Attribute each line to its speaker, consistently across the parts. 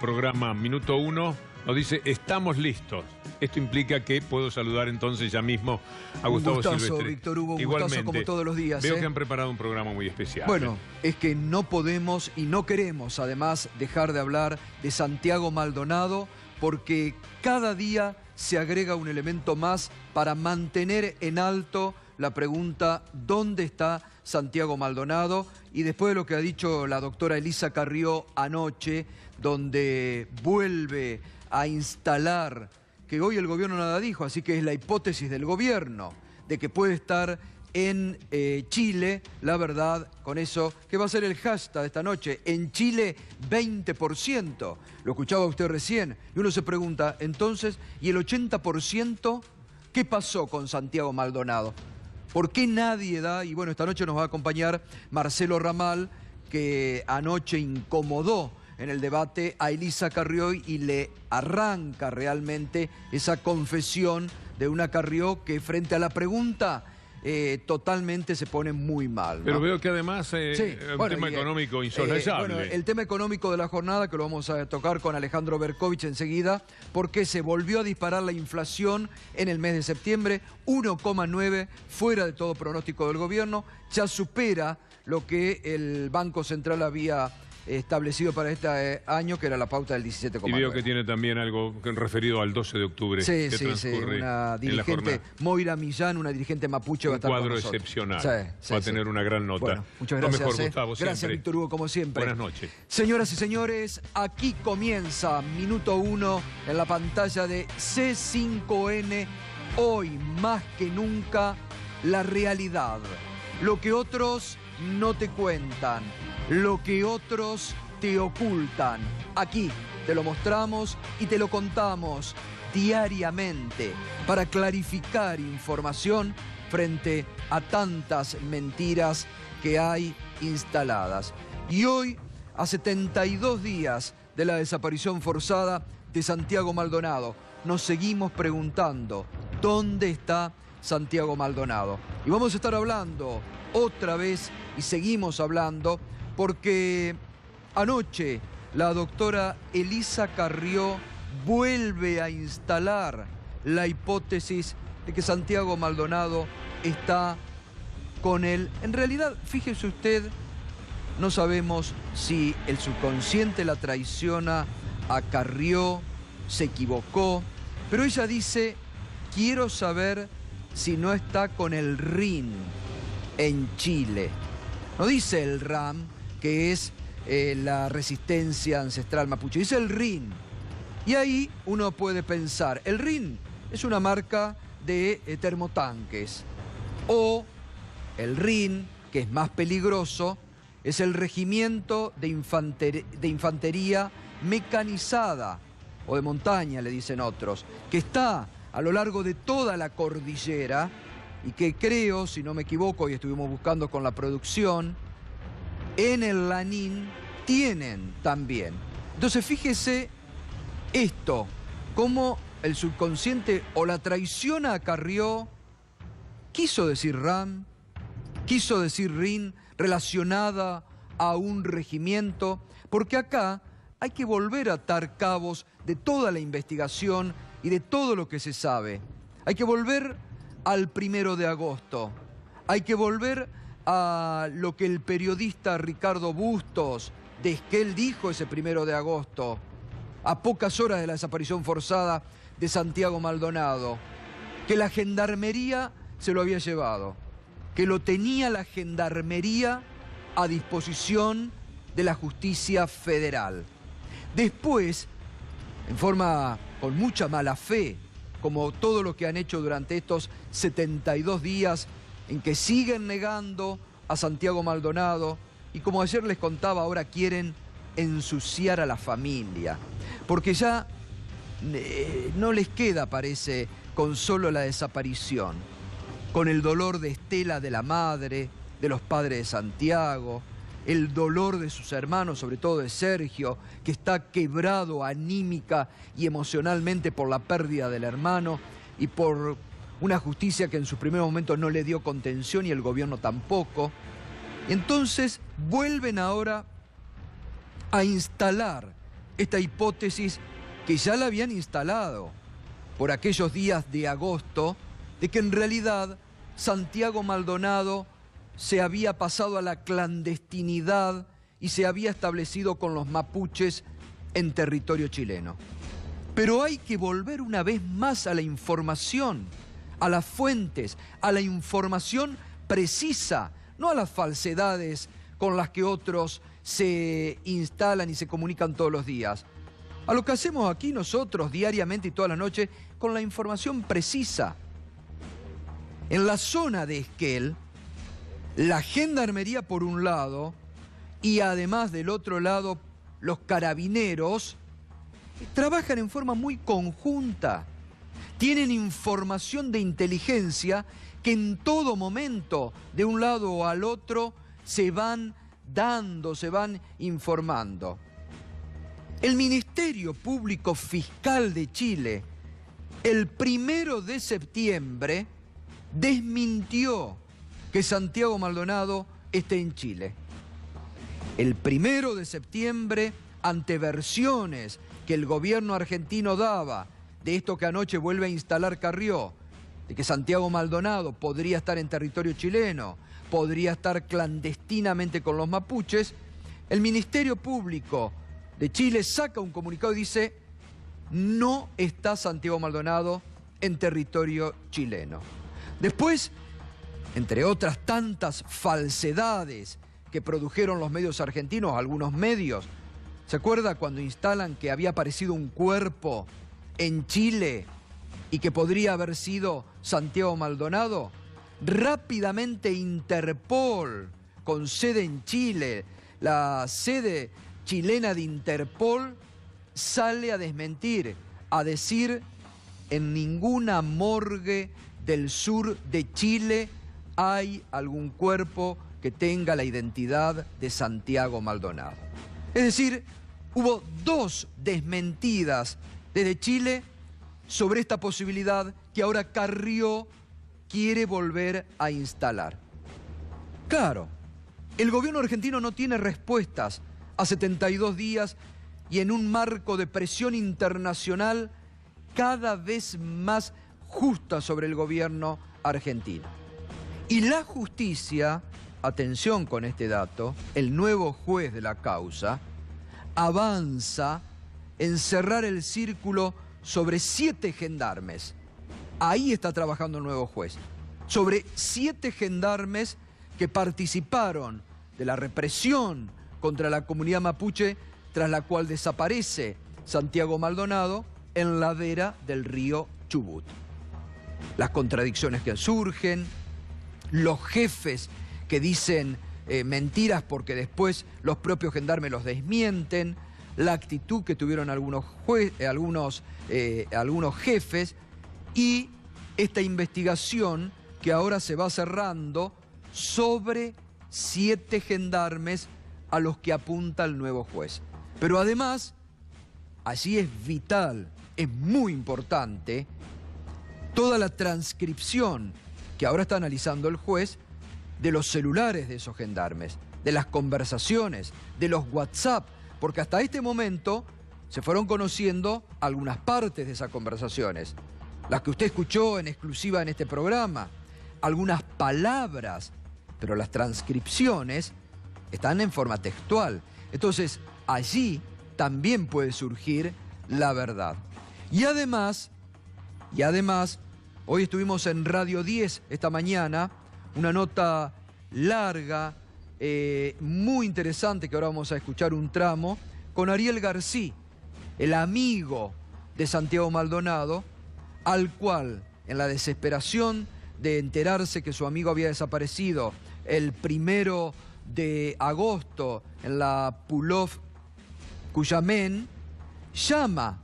Speaker 1: Programa Minuto 1 nos dice, estamos listos. Esto implica que puedo saludar entonces ya mismo a Gustavo Silvestre.
Speaker 2: Un gustazo, Víctor Hugo, un
Speaker 1: Igualmente,
Speaker 2: gustazo como todos los días.
Speaker 1: Veo que han preparado un programa muy especial.
Speaker 2: Bueno, es que no podemos y no queremos además dejar de hablar de Santiago Maldonado, porque cada día se agrega un elemento más para mantener en alto la pregunta ¿dónde está Santiago Maldonado? Y después de lo que ha dicho la doctora Elisa Carrió anoche, donde vuelve a instalar, que hoy el gobierno nada dijo, así que es la hipótesis del gobierno, de que puede estar en Chile, la verdad, con eso, que va a ser el hashtag de esta noche, en Chile 20%, lo escuchaba usted recién, y uno se pregunta, entonces, ¿y el 80%? ¿Qué pasó con Santiago Maldonado? ¿Por qué nadie da? Y bueno, esta noche nos va a acompañar Marcelo Ramal, que anoche incomodó en el debate a Elisa Carrió y le arranca realmente esa confesión de una Carrió que frente a la pregunta totalmente se pone muy mal, ¿no?
Speaker 1: Pero veo que además un tema económico insoslayable.
Speaker 2: Bueno, el tema económico de la jornada, que lo vamos a tocar con Alejandro Berkovich enseguida, porque se volvió a disparar la inflación en el mes de septiembre, 1,9, fuera de todo pronóstico del gobierno, ya supera lo que el Banco Central había establecido para este año, que era la pauta del 17,9.
Speaker 1: Y veo que tiene también algo referido al 12 de octubre.
Speaker 2: Sí, una dirigente, Moira Millán, una dirigente mapuche, va a estar con nosotros.
Speaker 1: Un cuadro excepcional. Va a tener una gran nota.
Speaker 2: Bueno, muchas gracias.
Speaker 1: Lo mejor, Gustavo,
Speaker 2: gracias,
Speaker 1: siempre.
Speaker 2: Víctor Hugo, como siempre.
Speaker 1: Buenas noches.
Speaker 2: Señoras y señores, aquí comienza Minuto 1 en la pantalla de C5N. Hoy, más que nunca, la realidad. Lo que otros no te cuentan, lo que otros te ocultan. Aquí te lo mostramos y te lo contamos diariamente para clarificar información frente a tantas mentiras que hay instaladas. Y hoy, a 72 días de la desaparición forzada de Santiago Maldonado, nos seguimos preguntando ¿dónde está Santiago Maldonado? Y vamos a estar hablando otra vez, y seguimos hablando, porque anoche la doctora Elisa Carrió vuelve a instalar la hipótesis de que Santiago Maldonado está con él. En realidad, fíjese usted, no sabemos si el subconsciente la traiciona a Carrió, se equivocó, pero ella dice, quiero saber si no está con el RIN en Chile. No dice el RAM, que es la resistencia ancestral mapuche, dice el RIN. Y ahí uno puede pensar, el RIN es una marca de termotanques. O el RIN, que es más peligroso, es el Regimiento de Infantería Mecanizada, o de montaña, le dicen otros, que está a lo largo de toda la cordillera, y que creo, si no me equivoco, y estuvimos buscando con la producción, en el Lanín tienen también. Entonces fíjese esto, cómo el subconsciente o la traiciona a Carrió, quiso decir RAM, quiso decir RIN, relacionada a un regimiento, porque acá hay que volver a atar cabos de toda la investigación y de todo lo que se sabe. Hay que volver al 1 de agosto. Hay que volver a lo que el periodista Ricardo Bustos de Esquel dijo ese 1 de agosto, a pocas horas de la desaparición forzada de Santiago Maldonado, que la gendarmería se lo había llevado, que lo tenía la gendarmería a disposición de la justicia federal. Después, en forma con mucha mala fe, como todo lo que han hecho durante estos 72 días en que siguen negando a Santiago Maldonado, y como ayer les contaba, ahora quieren ensuciar a la familia, porque ya no les queda, parece, con solo la desaparición, con el dolor de Estela, de la madre, de los padres de Santiago, el dolor de sus hermanos, sobre todo de Sergio, que está quebrado anímica y emocionalmente por la pérdida del hermano y por una justicia que en sus primeros momentos no le dio contención y el gobierno tampoco. Entonces vuelven ahora a instalar esta hipótesis que ya la habían instalado por aquellos días de agosto, de que en realidad Santiago Maldonado se había pasado a la clandestinidad y se había establecido con los mapuches en territorio chileno. Pero hay que volver una vez más a la información, a las fuentes, a la información precisa, no a las falsedades con las que otros se instalan y se comunican todos los días. A lo que hacemos aquí nosotros diariamente y toda la noche con la información precisa. En la zona de Esquel, la Gendarmería por un lado y además del otro lado los carabineros trabajan en forma muy conjunta. Tienen información de inteligencia que en todo momento, de un lado al otro, se van dando, se van informando. El Ministerio Público Fiscal de Chile, el 1 de septiembre, desmintió que Santiago Maldonado esté en Chile. El 1 de septiembre, ante versiones que el gobierno argentino daba de esto que anoche vuelve a instalar Carrió, de que Santiago Maldonado podría estar en territorio chileno, podría estar clandestinamente con los mapuches, el Ministerio Público de Chile saca un comunicado y dice: no está Santiago Maldonado en territorio chileno. Después, entre otras tantas falsedades que produjeron los medios argentinos, algunos medios, ¿se acuerda cuando instalan que había aparecido un cuerpo en Chile y que podría haber sido Santiago Maldonado? Rápidamente Interpol, con sede en Chile, la sede chilena de Interpol, sale a desmentir, a decir: en ninguna morgue del sur de Chile hay algún cuerpo que tenga la identidad de Santiago Maldonado. Es decir, hubo dos desmentidas desde Chile sobre esta posibilidad que ahora Carrió quiere volver a instalar. Claro, el gobierno argentino no tiene respuestas a 72 días y en un marco de presión internacional cada vez más justa sobre el gobierno argentino. Y la justicia, atención con este dato, el nuevo juez de la causa, avanza en cerrar el círculo sobre 7 gendarmes. Ahí está trabajando el nuevo juez. Sobre 7 gendarmes que participaron de la represión contra la comunidad mapuche, tras la cual desaparece Santiago Maldonado en la ladera del río Chubut. Las contradicciones que surgen, los jefes que dicen mentiras porque después los propios gendarmes los desmienten, la actitud que tuvieron algunos jefes y esta investigación que ahora se va cerrando sobre 7 gendarmes a los que apunta el nuevo juez. Pero además, allí es vital, es muy importante, toda la transcripción que ahora está analizando el juez de los celulares de esos gendarmes, de las conversaciones, de los WhatsApp, porque hasta este momento se fueron conociendo algunas partes de esas conversaciones, las que usted escuchó en exclusiva en este programa, algunas palabras, pero las transcripciones están en forma textual. Entonces, allí también puede surgir la verdad. Y además, hoy estuvimos en Radio 10 esta mañana, una nota larga, muy interesante, que ahora vamos a escuchar un tramo, con Ariel Garcí, el amigo de Santiago Maldonado, al cual, en la desesperación de enterarse que su amigo había desaparecido el 1 de agosto en la Pulov Cuyamén, llama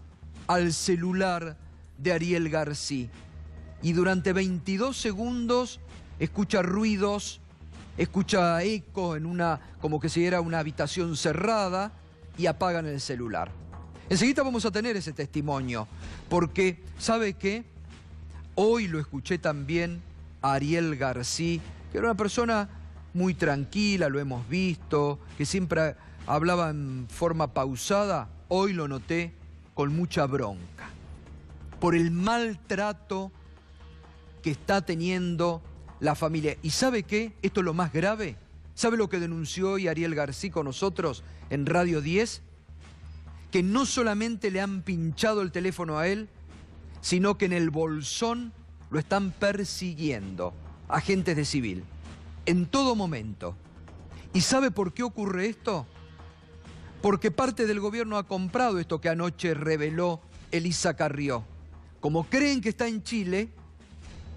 Speaker 2: al celular de Ariel Garcí y durante 22 segundos escucha ruidos, escucha eco en como que si era una habitación cerrada, y apagan el celular. Enseguida vamos a tener ese testimonio, porque, ¿sabe qué? Hoy lo escuché también a Ariel Garcí, que era una persona muy tranquila, lo hemos visto, que siempre hablaba en forma pausada. hoy lo noté con mucha bronca por el maltrato que está teniendo la familia. ¿Y sabe qué? Esto es lo más grave. ¿Sabe lo que denunció hoy Ariel Garcí con nosotros en Radio 10? Que no solamente le han pinchado el teléfono a él, sino que en el Bolsón lo están persiguiendo agentes de civil, en todo momento. ¿Y sabe por qué ocurre esto? Porque parte del gobierno ha comprado esto que anoche reveló Elisa Carrió. Como creen que está en Chile,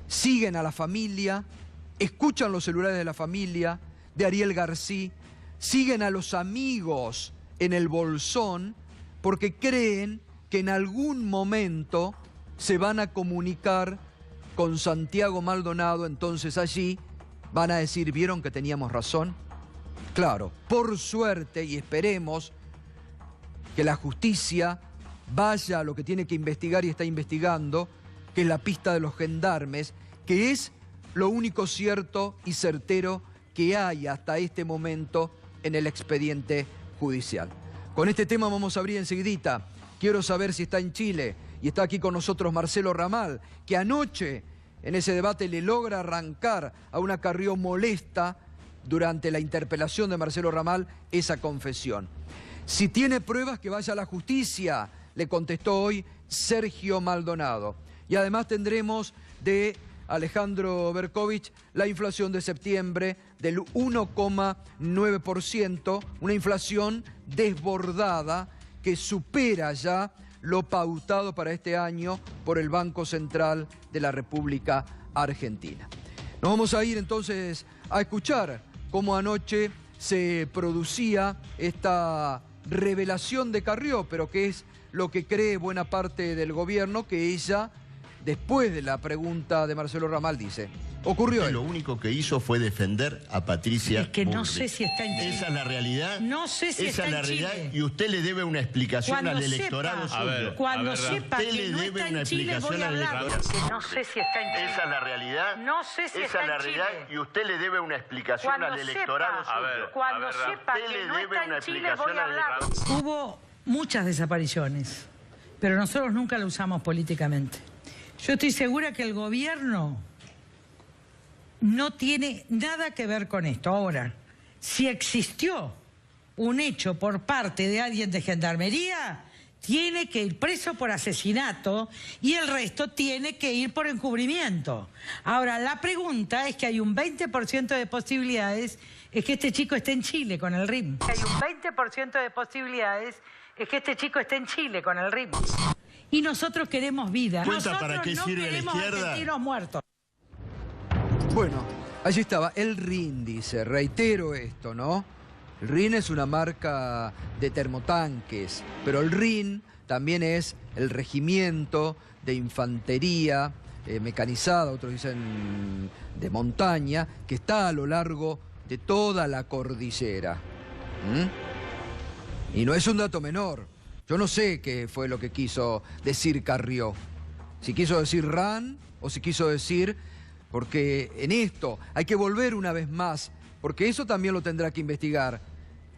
Speaker 2: siguen a la familia, escuchan los celulares de la familia, de Ariel Garcí, siguen a los amigos en el Bolsón, porque creen que en algún momento se van a comunicar con Santiago Maldonado, entonces allí van a decir, ¿vieron que teníamos razón? Claro, por suerte, y esperemos que la justicia vaya a lo que tiene que investigar y está investigando, que es la pista de los gendarmes, que es lo único cierto y certero que hay hasta este momento en el expediente judicial. Con este tema vamos a abrir enseguidita. Quiero saber si está en Chile y está aquí con nosotros Marcelo Ramal, que anoche en ese debate le logra arrancar a una Carrió molesta durante la interpelación de Marcelo Ramal esa confesión. Si tiene pruebas, que vaya a la justicia, le contestó hoy Sergio Maldonado. Y además tendremos de Alejandro Berkovich la inflación de septiembre del 1,9%, una inflación desbordada que supera ya lo pautado para este año por el Banco Central de la República Argentina. Nos vamos a ir entonces a escuchar cómo anoche se producía esta revelación de Carrió, pero que es lo que cree buena parte del gobierno, que ella, después de la pregunta de Marcelo Ramal, dice, ocurrió.
Speaker 3: Lo único que hizo fue defender a Patricia
Speaker 4: Es que no
Speaker 3: Bullrich.
Speaker 4: sé si está en Chile.
Speaker 3: Esa es la realidad.
Speaker 4: No sé si
Speaker 3: Esa
Speaker 4: está
Speaker 3: es la
Speaker 4: en
Speaker 3: realidad
Speaker 4: Chile.
Speaker 3: y usted le debe una explicación
Speaker 4: Cuando
Speaker 3: al
Speaker 4: sepa,
Speaker 3: electorado suyo.
Speaker 4: Cuando sepa
Speaker 3: usted
Speaker 4: que
Speaker 3: le
Speaker 4: no
Speaker 3: debe
Speaker 4: está
Speaker 3: una
Speaker 4: en Chile, voy
Speaker 3: explicación
Speaker 4: a
Speaker 3: al
Speaker 4: hablar.
Speaker 3: electorado.
Speaker 4: No sé si está en Chile.
Speaker 3: Esa es la realidad.
Speaker 4: No sé si
Speaker 3: Esa
Speaker 4: está
Speaker 3: es la
Speaker 4: en
Speaker 3: realidad
Speaker 4: Chile.
Speaker 3: y usted le debe una explicación
Speaker 4: Cuando
Speaker 3: al electorado
Speaker 4: sepa,
Speaker 3: suyo.
Speaker 4: Cuando sepa
Speaker 3: usted
Speaker 4: que
Speaker 3: le
Speaker 4: no
Speaker 3: debe
Speaker 4: está
Speaker 3: una
Speaker 4: en Chile,
Speaker 3: explicación
Speaker 4: voy a
Speaker 3: al
Speaker 4: hablar.
Speaker 3: electorado.
Speaker 4: Hubo muchas desapariciones, pero nosotros nunca lo usamos políticamente. Yo estoy segura que el gobierno no tiene nada que ver con esto. Ahora, si existió un hecho por parte de alguien de Gendarmería, tiene que ir preso por asesinato y el resto tiene que ir por encubrimiento. Ahora, la pregunta es que hay un 20% de posibilidades es que este chico esté en Chile con el RIM. Hay un 20% de posibilidades es que este chico esté en Chile con el RIM. Y nosotros queremos vida.
Speaker 3: ¿Cuenta
Speaker 4: Nosotros
Speaker 3: para qué
Speaker 4: no
Speaker 3: sirve la
Speaker 4: queremos
Speaker 3: izquierda?
Speaker 4: argentinos muertos.
Speaker 2: Bueno, allí estaba el RIN, dice, reitero esto, ¿no? El RIN es una marca de termotanques, pero el RIN también es el regimiento de infantería mecanizada, otros dicen de montaña, que está a lo largo de toda la cordillera. Y no es un dato menor. Yo no sé qué fue lo que quiso decir Carrió. Si quiso decir RAN o si quiso decir... Porque en esto hay que volver una vez más, porque eso también lo tendrá que investigar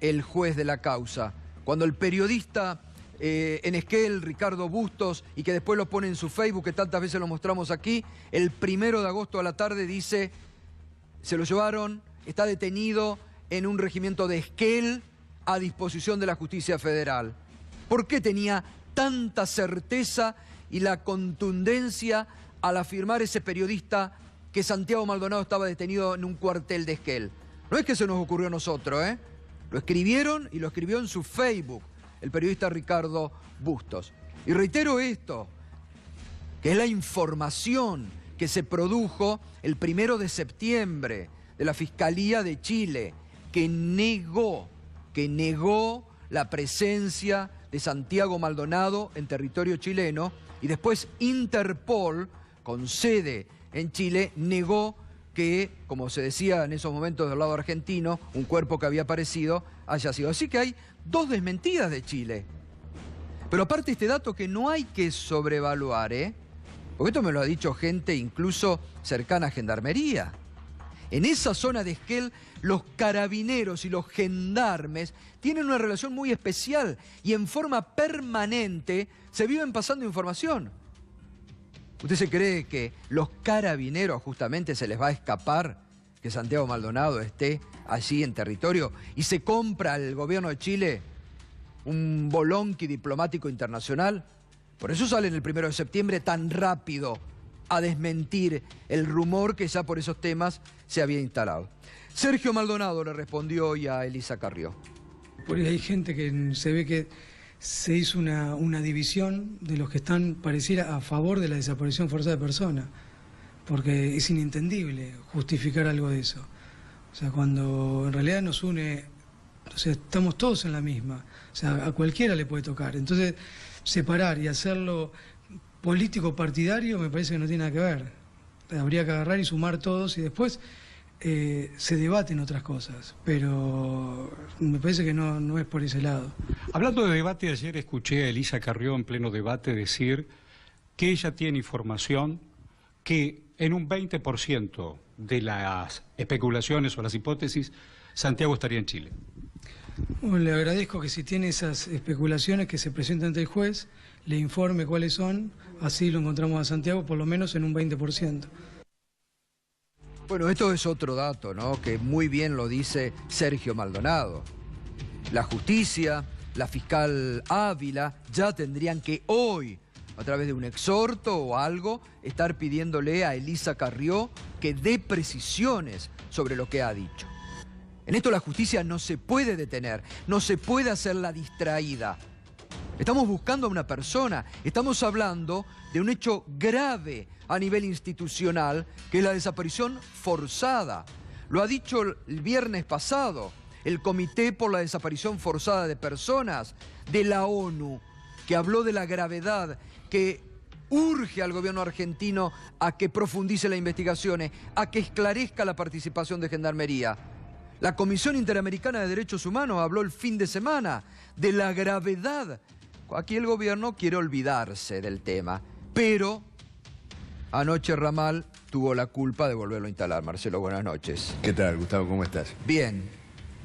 Speaker 2: el juez de la causa. Cuando el periodista en Esquel, Ricardo Bustos, y que después lo pone en su Facebook, que tantas veces lo mostramos aquí, el 1 de agosto a la tarde dice, se lo llevaron, está detenido en un regimiento de Esquel a disposición de la Justicia Federal. ¿Por qué tenía tanta certeza y la contundencia al afirmar ese periodista que Santiago Maldonado estaba detenido en un cuartel de Esquel? No es que se nos ocurrió a nosotros, ¿eh? Lo escribieron y lo escribió en su Facebook el periodista Ricardo Bustos. Y reitero esto, que es la información que se produjo el 1 de septiembre de la Fiscalía de Chile, que negó la presencia de Santiago Maldonado en territorio chileno, y después Interpol, con sede en Chile, negó que, como se decía en esos momentos del lado argentino, un cuerpo que había aparecido haya sido. Así que hay dos desmentidas de Chile. Pero aparte este dato que no hay que sobrevaluar, porque esto me lo ha dicho gente incluso cercana a Gendarmería. En esa zona de Esquel, los carabineros y los gendarmes tienen una relación muy especial y en forma permanente se viven pasando información. ¿Usted se cree que los carabineros justamente se les va a escapar que Santiago Maldonado esté allí en territorio y se compra al gobierno de Chile un bolonqui diplomático internacional? Por eso salen el 1 de septiembre tan rápido a desmentir el rumor que ya por esos temas se había instalado. Sergio Maldonado le respondió hoy a Elisa Carrió.
Speaker 5: Por ahí hay gente que se ve que se hizo una división de los que están, pareciera, a favor de la desaparición forzada de personas, porque es inentendible justificar algo de eso. O sea, cuando en realidad nos une, o sea, estamos todos en la misma, o sea, a cualquiera le puede tocar. Entonces, separar y hacerlo político partidario me parece que no tiene nada que ver. Habría que agarrar y sumar todos y después se debaten otras cosas, pero me parece que no es por ese lado.
Speaker 6: Hablando de debate, ayer escuché a Elisa Carrió en pleno debate decir que ella tiene información que en un 20% de las especulaciones o las hipótesis, Santiago estaría en Chile.
Speaker 5: Bueno, le agradezco que si tiene esas especulaciones que se presenten ante el juez, le informe cuáles son, así lo encontramos a Santiago por lo menos en un 20%.
Speaker 2: Bueno, esto es otro dato, ¿no?, que muy bien lo dice Sergio Maldonado. La justicia, la fiscal Ávila, ya tendrían que hoy, a través de un exhorto o algo, estar pidiéndole a Elisa Carrió que dé precisiones sobre lo que ha dicho. En esto la justicia no se puede detener, no se puede hacer la distraída. Estamos buscando a una persona, estamos hablando de un hecho grave a nivel institucional, que es la desaparición forzada. Lo ha dicho el viernes pasado el Comité por la Desaparición Forzada de Personas de la ONU, que habló de la gravedad, que urge al gobierno argentino a que profundice las investigaciones, a que esclarezca la participación de Gendarmería. La Comisión Interamericana de Derechos Humanos habló el fin de semana de la gravedad. Aquí el gobierno quiere olvidarse del tema, pero anoche Ramal tuvo la culpa de volverlo a instalar. Marcelo, buenas noches.
Speaker 3: ¿Qué tal, Gustavo? ¿Cómo estás?
Speaker 2: Bien.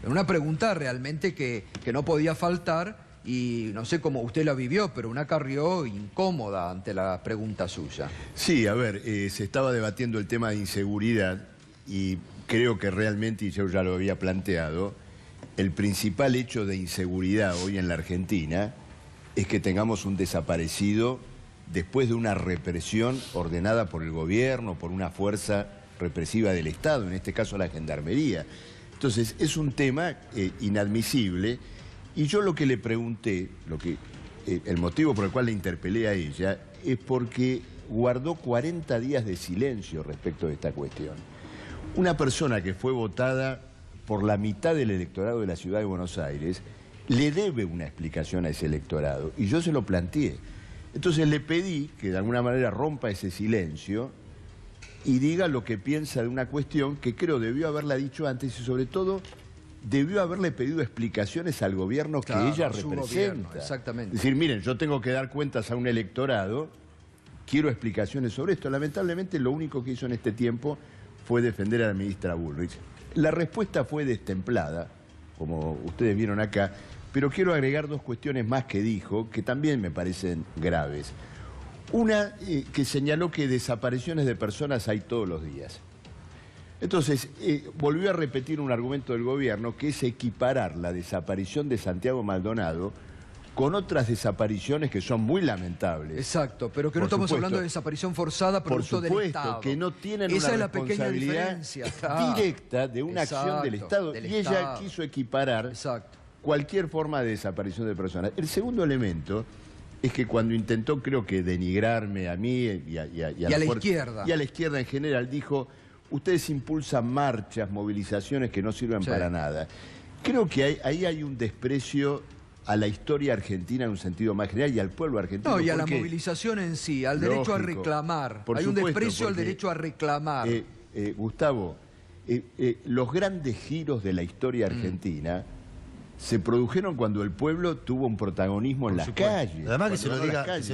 Speaker 2: Una pregunta realmente que no podía faltar y no sé cómo usted la vivió, pero una Carrió incómoda ante la pregunta suya.
Speaker 3: Sí, a ver, se estaba debatiendo el tema de inseguridad y creo que realmente, y yo ya lo había planteado, el principal hecho de inseguridad hoy en la Argentina es que tengamos un desaparecido después de una represión ordenada por el gobierno, por una fuerza represiva del Estado, en este caso la Gendarmería. Entonces, es un tema inadmisible, y yo lo que le pregunté, el motivo por el cual le interpelé a ella, es porque guardó 40 días de silencio respecto de esta cuestión. Una persona que fue votada por la mitad del electorado de la Ciudad de Buenos Aires le debe una explicación a ese electorado, y yo se lo planteé. Entonces le pedí que de alguna manera rompa ese silencio y diga lo que piensa de una cuestión que creo debió haberla dicho antes y sobre todo debió haberle pedido explicaciones al gobierno que ella representa.
Speaker 2: Gobierno, exactamente.
Speaker 3: Es decir, miren, yo tengo que dar cuentas a un electorado, quiero explicaciones sobre esto. Lamentablemente lo único que hizo en este tiempo fue defender a la ministra Bullrich. La respuesta fue destemplada, como ustedes vieron acá, pero quiero agregar dos cuestiones más que dijo, que también me parecen graves. Una, que señaló que desapariciones de personas hay todos los días. Entonces, volvió a repetir un argumento del gobierno, que es equiparar la desaparición de Santiago Maldonado con otras desapariciones que son muy lamentables.
Speaker 2: Exacto, pero que no estamos hablando de desaparición forzada producto del Estado.
Speaker 3: Que no tienen
Speaker 2: Esa
Speaker 3: una
Speaker 2: es la pequeña
Speaker 3: responsabilidad
Speaker 2: diferencia
Speaker 3: directa de una acción del Estado. Y ella quiso equiparar cualquier forma de desaparición de personas. El segundo elemento es que cuando intentó, creo que denigrarme a mí y a la izquierda. Y a la izquierda en general, dijo, ustedes impulsan marchas, movilizaciones que no sirven para nada. Creo que ahí hay un desprecio a la historia argentina en un sentido más general y al pueblo argentino.
Speaker 2: No, y a la movilización en sí, al derecho a reclamar. Hay un desprecio al derecho a reclamar.
Speaker 3: Gustavo, los grandes giros de la historia argentina se produjeron cuando el pueblo tuvo un protagonismo en las calles.
Speaker 7: Además que se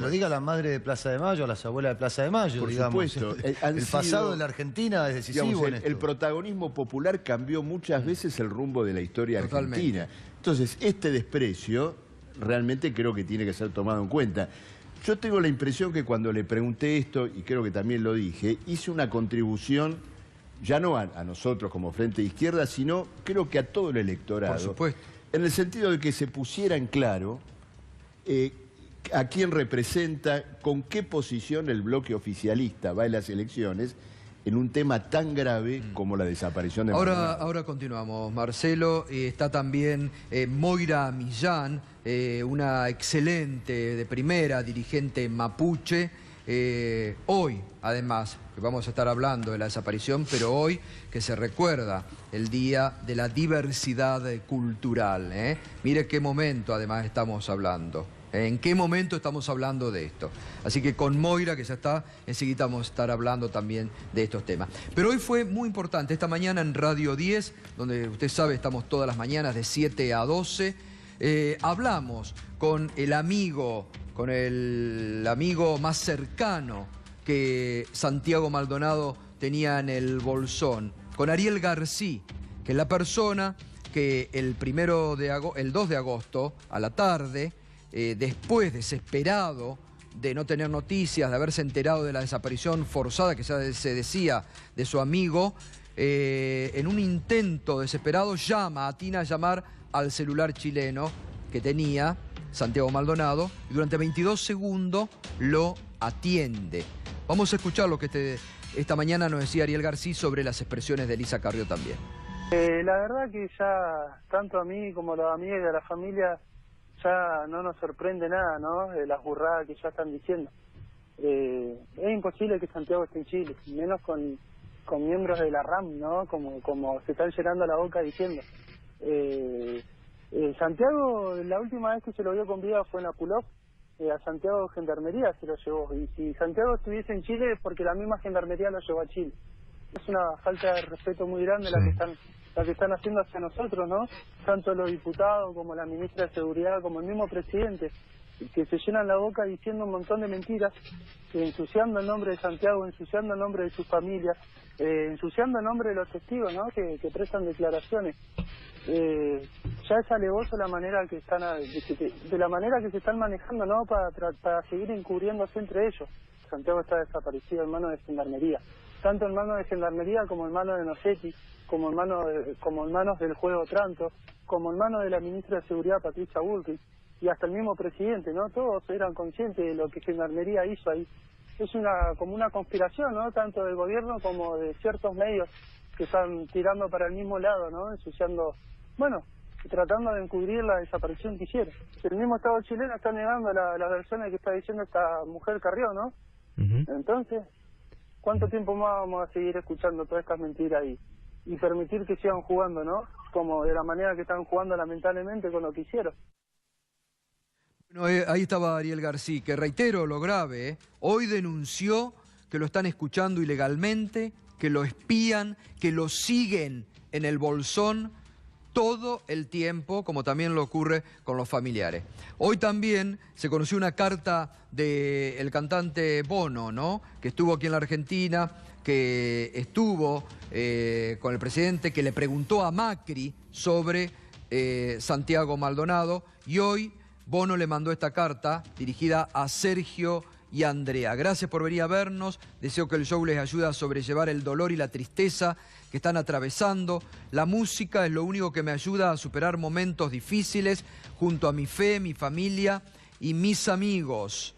Speaker 7: lo diga a la madre de Plaza de Mayo, a las abuelas de Plaza de Mayo,
Speaker 3: por
Speaker 7: digamos.
Speaker 3: Supuesto.
Speaker 7: El pasado de la Argentina es decisivo,
Speaker 3: digamos,
Speaker 7: en esto.
Speaker 3: El protagonismo popular cambió muchas veces el rumbo de la historia argentina. Entonces, este desprecio realmente creo que tiene que ser tomado en cuenta. Yo tengo la impresión que cuando le pregunté esto, y creo que también lo dije, hice una contribución ya no a nosotros como Frente de Izquierda, sino creo que a todo el electorado.
Speaker 2: Por supuesto.
Speaker 3: En el sentido de que se pusiera en claro a quién representa, con qué posición el bloque oficialista va en las elecciones en un tema tan grave como la desaparición de Maldonado.
Speaker 2: Ahora continuamos, Marcelo. Está también Moira Millán, una excelente, de primera, dirigente mapuche. Hoy, además, que vamos a estar hablando de la desaparición, pero hoy que se recuerda el Día de la Diversidad Cultural. Mire qué momento, además, estamos hablando. ¿En qué momento estamos hablando de esto? Así que con Moira, que ya está, enseguida vamos a estar hablando también de estos temas. Pero hoy fue muy importante, esta mañana en Radio 10, donde usted sabe, estamos todas las mañanas de 7 a 12, hablamos con el amigo más cercano que Santiago Maldonado tenía en el bolsón, con Ariel Garcí, que es la persona que el 2 de agosto, a la tarde, después, desesperado de no tener noticias, de haberse enterado de la desaparición forzada que ya se decía de su amigo, en un intento desesperado atina a llamar al celular chileno que tenía Santiago Maldonado, y durante 22 segundos lo atiende. Vamos a escuchar lo que esta mañana nos decía Ariel Garcí sobre las expresiones de Elisa Carrió también.
Speaker 8: La verdad que ya, tanto a mí como a los amigos y a la familia, ya no nos sorprende nada, ¿no? Las burradas que ya están diciendo. Es imposible que Santiago esté en Chile, menos con miembros de la RAM, ¿no? Como se están llenando la boca diciendo. Santiago, la última vez que se lo vio con vida fue en Apulop, a Santiago Gendarmería se lo llevó. Y si Santiago estuviese en Chile es porque la misma Gendarmería lo llevó a Chile. Es una falta de respeto muy grande la que están haciendo hacia nosotros, ¿no? Tanto los diputados como la ministra de Seguridad, como el mismo presidente, que se llenan la boca diciendo un montón de mentiras, ensuciando el nombre de Santiago, ensuciando el nombre de sus familias, ensuciando el nombre de los testigos, ¿no? Que prestan declaraciones. Ya es alevoso la manera que están de la manera que se están manejando, ¿no? Para seguir encubriéndose entre ellos. Santiago está desaparecido en manos de Gendarmería, tanto en manos de Gendarmería como en manos de Nocetti, como en manos del juez Otranto, como en manos de la ministra de Seguridad Patricia Bullrich y hasta el mismo presidente, ¿no? Todos eran conscientes de lo que Gendarmería hizo ahí. Es como una conspiración, ¿no? Tanto del gobierno como de ciertos medios que están tirando para el mismo lado, ¿no? Ensuciando, bueno, tratando de encubrir la desaparición que hicieron. El mismo Estado chileno está negando las versiones que está diciendo esta mujer Carrió, ¿no? Entonces, ¿cuánto tiempo más vamos a seguir escuchando todas estas mentiras y permitir que sigan jugando, ¿no? Como de la manera que están jugando lamentablemente con lo que hicieron.
Speaker 2: Bueno, ahí estaba Ariel Garcí, que reitero lo grave, hoy denunció que lo están escuchando ilegalmente, que lo espían, que lo siguen en el bolsón todo el tiempo, como también lo ocurre con los familiares. Hoy también se conoció una carta del cantante Bono, ¿no? Que estuvo aquí en la Argentina, que estuvo con el presidente, que le preguntó a Macri sobre Santiago Maldonado, y hoy Bono le mandó esta carta dirigida a Sergio y Andrea. Gracias por venir a vernos. Deseo que el show les ayude a sobrellevar el dolor y la tristeza que están atravesando. La música es lo único que me ayuda a superar momentos difíciles junto a mi fe, mi familia y mis amigos.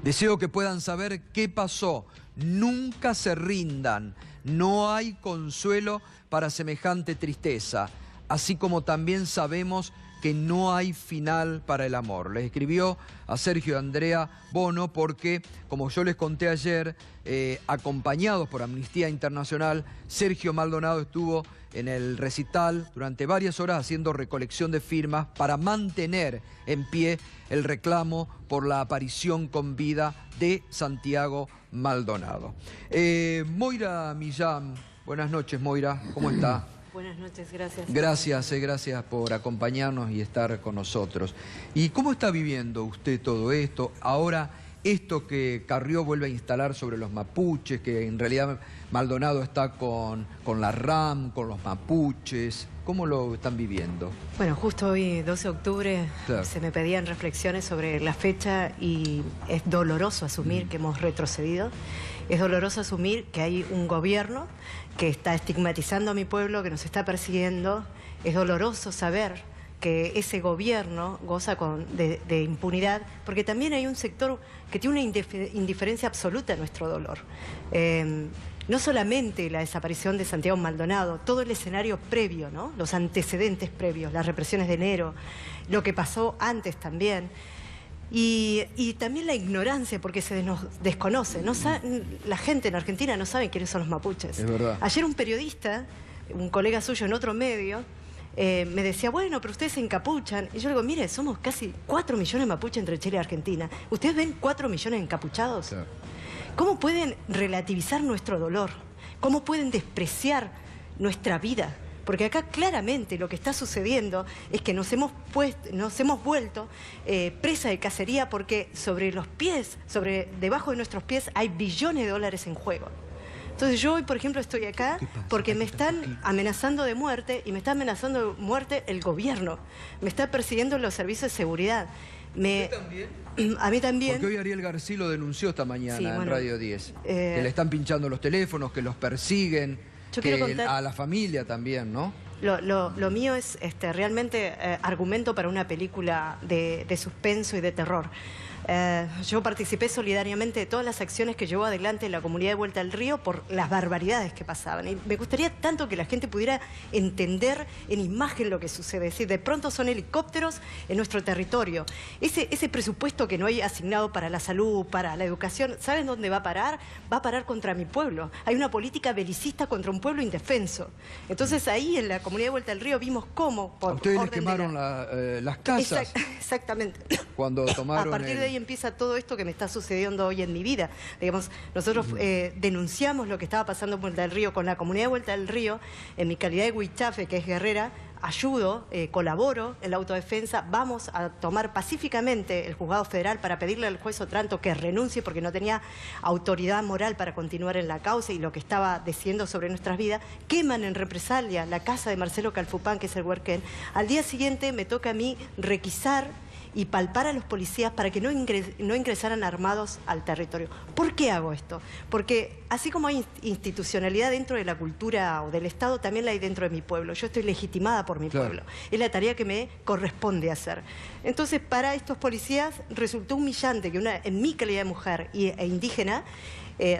Speaker 2: Deseo que puedan saber qué pasó. Nunca se rindan. No hay consuelo para semejante tristeza. Así como también sabemos que no hay final para el amor. Les escribió a Sergio y Andrea Bono porque, como yo les conté ayer, acompañados por Amnistía Internacional, Sergio Maldonado estuvo en el recital durante varias horas haciendo recolección de firmas para mantener en pie el reclamo por la aparición con vida de Santiago Maldonado. Moira Millán, buenas noches, Moira, ¿cómo está?
Speaker 9: Buenas noches, gracias.
Speaker 2: Gracias por acompañarnos y estar con nosotros. ¿Y cómo está viviendo usted todo esto? Ahora, esto que Carrió vuelve a instalar sobre los mapuches, que en realidad Maldonado está con la RAM, con los mapuches. ¿Cómo lo están viviendo?
Speaker 9: Bueno, justo hoy, 12 de octubre,
Speaker 2: claro,
Speaker 9: se me pedían reflexiones sobre la fecha y es doloroso asumir que hemos retrocedido. Es doloroso asumir que hay un gobierno que está estigmatizando a mi pueblo, que nos está persiguiendo. Es doloroso saber que ese gobierno goza de impunidad, porque también hay un sector que tiene una indiferencia absoluta a nuestro dolor. No solamente la desaparición de Santiago Maldonado, todo el escenario previo, ¿no? Los antecedentes previos, las represiones de enero, lo que pasó antes también. Y también la ignorancia, porque se nos desconoce. La gente en Argentina no sabe quiénes son los mapuches.
Speaker 2: Es verdad.
Speaker 9: Ayer un periodista, un colega suyo en otro medio, me decía, bueno, pero ustedes se encapuchan. Y yo le digo, mire, somos casi 4 millones de mapuches entre Chile y Argentina. ¿Ustedes ven 4 millones encapuchados? Sí. ¿Cómo pueden relativizar nuestro dolor? ¿Cómo pueden despreciar nuestra vida? Porque acá claramente lo que está sucediendo es que nos hemos vuelto presa de cacería, porque sobre los pies, debajo de nuestros pies hay billones de dólares en juego. Entonces yo hoy, por ejemplo, estoy acá porque me están amenazando de muerte, y me está amenazando de muerte el gobierno. Me está persiguiendo los servicios de seguridad.
Speaker 2: ¿Usted también?
Speaker 9: A mí también.
Speaker 2: Porque hoy Ariel García lo denunció esta mañana,
Speaker 9: sí,
Speaker 2: en Radio 10. Que le están pinchando los teléfonos, que los persiguen, a la familia también, ¿no?
Speaker 9: Lo mío es realmente argumento para una película de suspenso y de terror. Yo participé solidariamente de todas las acciones que llevó adelante la comunidad de Vuelta al Río por las barbaridades que pasaban. Y me gustaría tanto que la gente pudiera entender en imagen lo que sucede. Es decir, de pronto son helicópteros en nuestro territorio. Ese presupuesto que no hay asignado para la salud, para la educación, ¿saben dónde va a parar? Va a parar contra mi pueblo. Hay una política belicista contra un pueblo indefenso. Entonces ahí en la comunidad de Vuelta al Río vimos cómo...
Speaker 2: A ustedes les quemaron las casas.
Speaker 9: Exactamente.
Speaker 2: Cuando tomaron
Speaker 9: a partir de ahí empieza todo esto que me está sucediendo hoy en mi vida. Digamos, nosotros denunciamos lo que estaba pasando en Vuelta del Río con la comunidad de Vuelta del Río. En mi calidad de huichafe, que es guerrera, ayudo, colaboro en la autodefensa. Vamos a tomar pacíficamente el juzgado federal para pedirle al juez Otranto que renuncie, porque no tenía autoridad moral para continuar en la causa, y lo que estaba diciendo sobre nuestras vidas. Queman en represalia la casa de Marcelo Calfupán, que es el huerquén. Al día siguiente me toca a mí requisar y palpar a los policías para que no ingresaran armados al territorio. ¿Por qué hago esto? Porque así como hay institucionalidad dentro de la cultura o del Estado, también la hay dentro de mi pueblo. Yo estoy legitimada por mi pueblo. Es la tarea que me corresponde hacer. Entonces, para estos policías resultó humillante que en mi calidad de mujer e indígena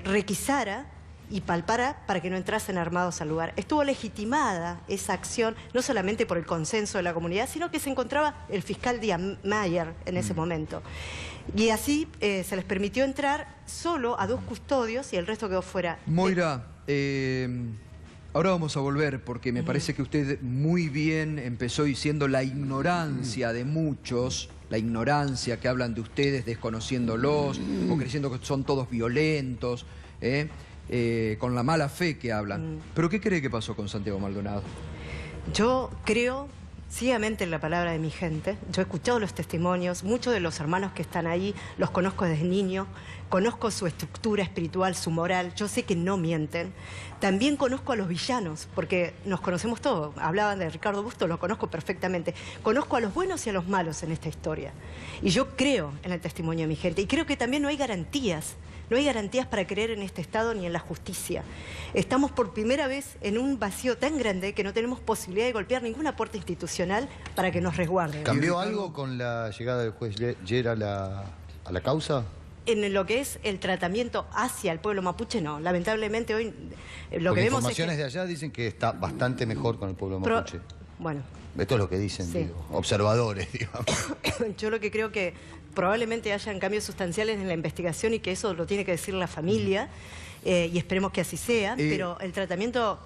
Speaker 9: requisara y palpara para que no entrasen armados al lugar. Estuvo legitimada esa acción, no solamente por el consenso de la comunidad, sino que se encontraba el fiscal Díaz Mayer en ese momento. Y así se les permitió entrar solo a 2 custodios y el resto quedó fuera.
Speaker 2: Moira, ahora vamos a volver, porque me parece que usted muy bien empezó diciendo la ignorancia de muchos, la ignorancia que hablan de ustedes desconociéndolos o creyendo que son todos violentos, con la mala fe que hablan. ¿Pero qué cree que pasó con Santiago Maldonado?
Speaker 9: Yo creo ciegamente en la palabra de mi gente. Yo he escuchado los testimonios, muchos de los hermanos que están ahí los conozco desde niño, conozco su estructura espiritual, su moral, yo sé que no mienten. También conozco a los villanos, porque nos conocemos todos. Hablaban de Ricardo Bustos, lo conozco perfectamente. Conozco a los buenos y a los malos en esta historia. Y yo creo en el testimonio de mi gente. Y creo que también no hay garantías. No hay garantías para creer en este Estado ni en la justicia. Estamos por primera vez en un vacío tan grande que no tenemos posibilidad de golpear ninguna puerta institucional para que nos resguarden.
Speaker 7: ¿Cambió algo con la llegada del juez Llera a la causa?
Speaker 9: En lo que es el tratamiento hacia el pueblo mapuche, no. Lamentablemente hoy lo que vemos
Speaker 7: informaciones
Speaker 9: es que...
Speaker 7: de allá dicen que está bastante mejor con el pueblo mapuche.
Speaker 9: Bueno.
Speaker 7: Esto es lo que dicen,
Speaker 9: sí,
Speaker 7: digo, observadores, digamos.
Speaker 9: Yo lo que creo que probablemente hayan cambios sustanciales en la investigación y que eso lo tiene que decir la familia, y esperemos que así sea, pero el tratamiento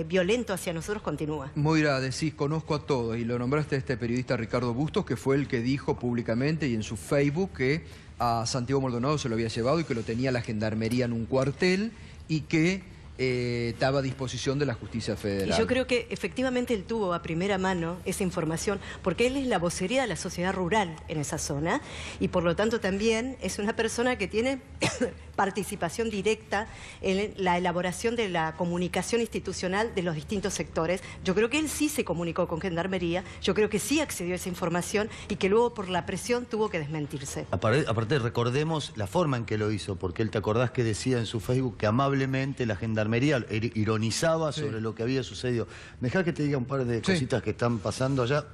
Speaker 9: violento hacia nosotros continúa.
Speaker 2: Moira, decís, conozco a todos, y lo nombraste a este periodista Ricardo Bustos, que fue el que dijo públicamente y en su Facebook que a Santiago Maldonado se lo había llevado y que lo tenía la gendarmería en un cuartel y que estaba a disposición de la justicia federal.
Speaker 9: Y yo creo que efectivamente él tuvo a primera mano esa información, porque él es la vocería de la sociedad rural en esa zona, y por lo tanto también es una persona que tiene participación directa en la elaboración de la comunicación institucional de los distintos sectores. Yo creo que él sí se comunicó con Gendarmería, yo creo que sí accedió a esa información y que luego por la presión tuvo que desmentirse.
Speaker 7: Aparte, recordemos la forma en que lo hizo, porque él, ¿te acordás que decía en su Facebook que amablemente la Gendarmería ironizaba sobre lo que había sucedido? Dejá que te diga un par de cositas que están pasando allá.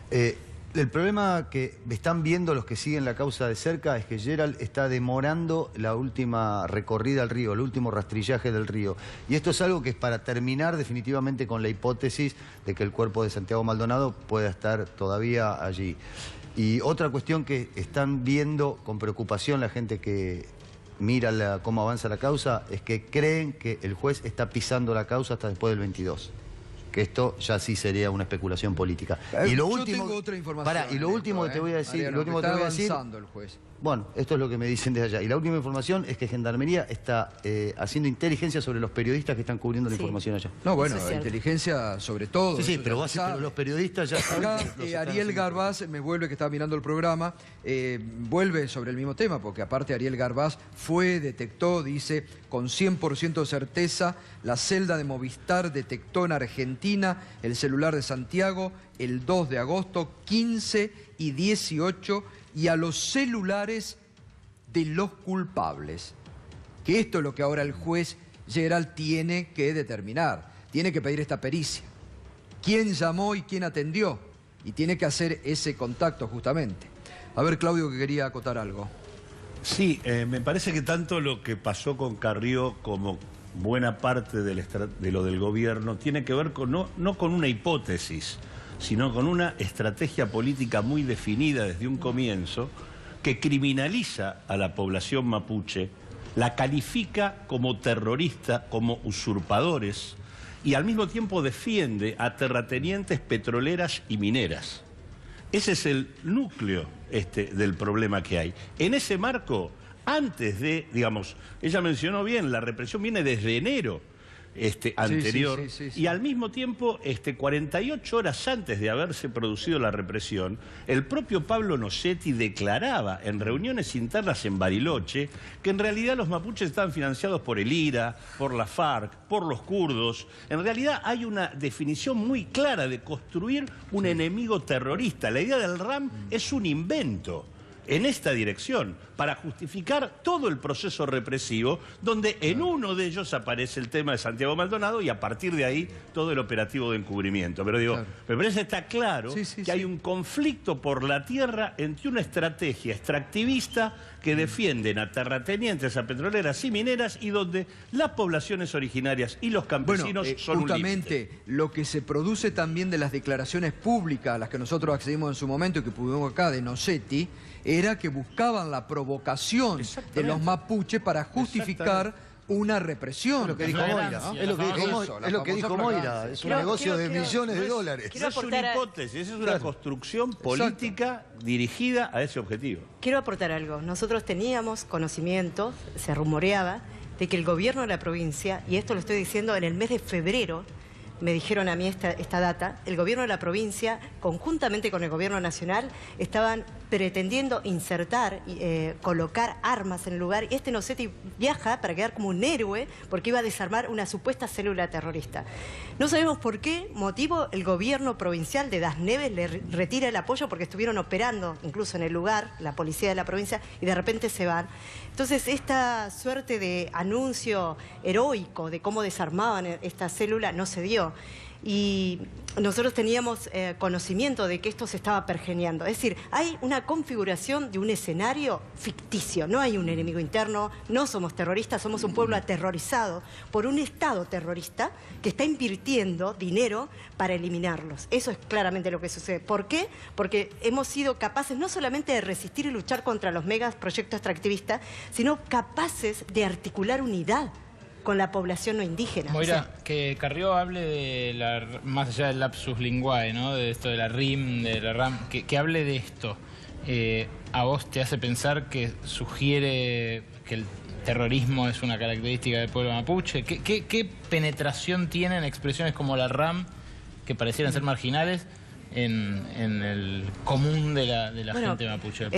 Speaker 7: El problema que están viendo los que siguen la causa de cerca es que Gerald está demorando la última recorrida al río, el último rastrillaje del río. Y esto es algo que es para terminar definitivamente con la hipótesis de que el cuerpo de Santiago Maldonado pueda estar todavía allí. Y otra cuestión que están viendo con preocupación la gente que mira cómo avanza la causa es que creen que el juez está pisando la causa hasta después del 22. Que esto ya sí sería una especulación política. Y lo último,
Speaker 2: yo tengo otra información.
Speaker 7: Y lo último que te voy a decir,
Speaker 2: Mariano, el juez.
Speaker 7: Bueno, esto es lo que me dicen desde allá. Y la última información es que Gendarmería está haciendo inteligencia sobre los periodistas que están cubriendo la información allá.
Speaker 2: No, bueno, inteligencia sobre todo.
Speaker 7: Sí, pero los periodistas ya saben.
Speaker 2: Acá Ariel Garbaz me vuelve, que estaba mirando el programa, vuelve sobre el mismo tema, porque aparte Ariel Garbaz detectó, dice, con 100% de certeza, la celda de Movistar detectó en Argentina el celular de Santiago el 2 de agosto, 15 y 18, y a los celulares de los culpables. Que esto es lo que ahora el juez Gerald tiene que determinar. Tiene que pedir esta pericia. ¿Quién llamó y quién atendió? Y tiene que hacer ese contacto justamente. A ver, Claudio, que quería acotar algo.
Speaker 10: Sí, me parece que tanto lo que pasó con Carrió como buena parte de lo del gobierno tiene que ver con no con una hipótesis, sino con una estrategia política muy definida desde un comienzo que criminaliza a la población mapuche, la califica como terrorista, como usurpadores, y al mismo tiempo defiende a terratenientes petroleras y mineras. Ese es el núcleo del problema que hay. En ese marco, antes de, digamos, ella mencionó bien, la represión viene desde enero anterior, y al mismo tiempo, 48 horas antes de haberse producido la represión, el propio Pablo Nocetti declaraba en reuniones internas en Bariloche que en realidad los mapuches estaban financiados por el IRA, por la FARC, por los kurdos. En realidad hay una definición muy clara de construir un enemigo terrorista. La idea del RAM es un invento en esta dirección, para justificar todo el proceso represivo, donde en uno de ellos aparece el tema de Santiago Maldonado y a partir de ahí todo el operativo de encubrimiento. Pero digo, me parece que está claro que hay un conflicto por la tierra entre una estrategia extractivista que defienden a terratenientes, a petroleras y mineras, y donde las poblaciones originarias y los campesinos son
Speaker 2: justamente un límite. Lo que se produce también de las declaraciones públicas a las que nosotros accedimos en su momento y que pudimos acá de Nocetti, era que buscaban la provocación de los mapuches para justificar una represión.
Speaker 7: Es lo que dijo Moira, ¿no? Es lo que dijo Moira. Es un negocio de millones de dólares.
Speaker 10: No es una hipótesis, es una construcción política dirigida a ese objetivo.
Speaker 9: Quiero aportar algo. Nosotros teníamos conocimiento, se rumoreaba, de que el gobierno de la provincia, y esto lo estoy diciendo en el mes de febrero, me dijeron a mí esta data, el gobierno de la provincia, conjuntamente con el gobierno nacional, estaban pretendiendo insertar, colocar armas en el lugar. Y Nocetti viaja para quedar como un héroe porque iba a desarmar una supuesta célula terrorista. No sabemos por qué motivo el gobierno provincial de Das Neves le retira el apoyo, porque estuvieron operando incluso en el lugar, la policía de la provincia, y de repente se van. Entonces, esta suerte de anuncio heroico de cómo desarmaban esta célula no se dio. Y nosotros teníamos conocimiento de que esto se estaba pergeñando. Es decir, hay una configuración de un escenario ficticio. No hay un enemigo interno, no somos terroristas, somos un pueblo aterrorizado por un Estado terrorista que está invirtiendo dinero para eliminarlos. Eso es claramente lo que sucede. ¿Por qué? Porque hemos sido capaces no solamente de resistir y luchar contra los megas proyectos extractivistas, sino capaces de articular unidad con la población no indígena.
Speaker 11: Moira, que Carrió hable de más allá del lapsus linguae, ¿no? De esto de la RIM, de la RAM, que hable de esto. a vos te hace pensar que sugiere que el terrorismo es una característica del pueblo mapuche? ¿Qué penetración tienen expresiones como la RAM, que parecieran ser marginales, en el común de la gente mapuche?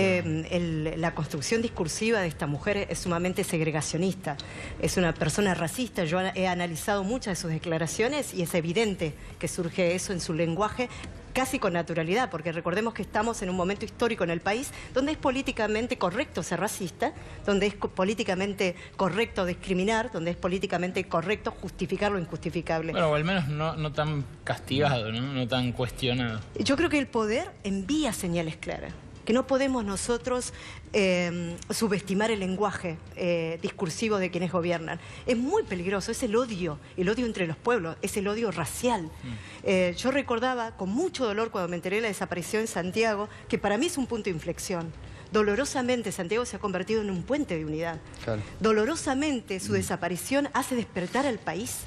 Speaker 9: La construcción discursiva de esta mujer es sumamente segregacionista, es una persona racista. Yo he analizado muchas de sus declaraciones y es evidente que surge eso en su lenguaje casi con naturalidad, porque recordemos que estamos en un momento histórico en el país donde es políticamente correcto ser racista, donde es políticamente correcto discriminar, donde es políticamente correcto justificar lo injustificable.
Speaker 11: Bueno, o al menos no tan castigado, no tan cuestionado.
Speaker 9: Yo creo que el poder envía señales claras, que no podemos nosotros subestimar el lenguaje discursivo de quienes gobiernan. Es muy peligroso, es el odio entre los pueblos, es el odio racial. Yo recordaba con mucho dolor cuando me enteré de la desaparición en Santiago, que para mí es un punto de inflexión. Dolorosamente Santiago se ha convertido en un puente de unidad. Claro. Dolorosamente su desaparición hace despertar al país.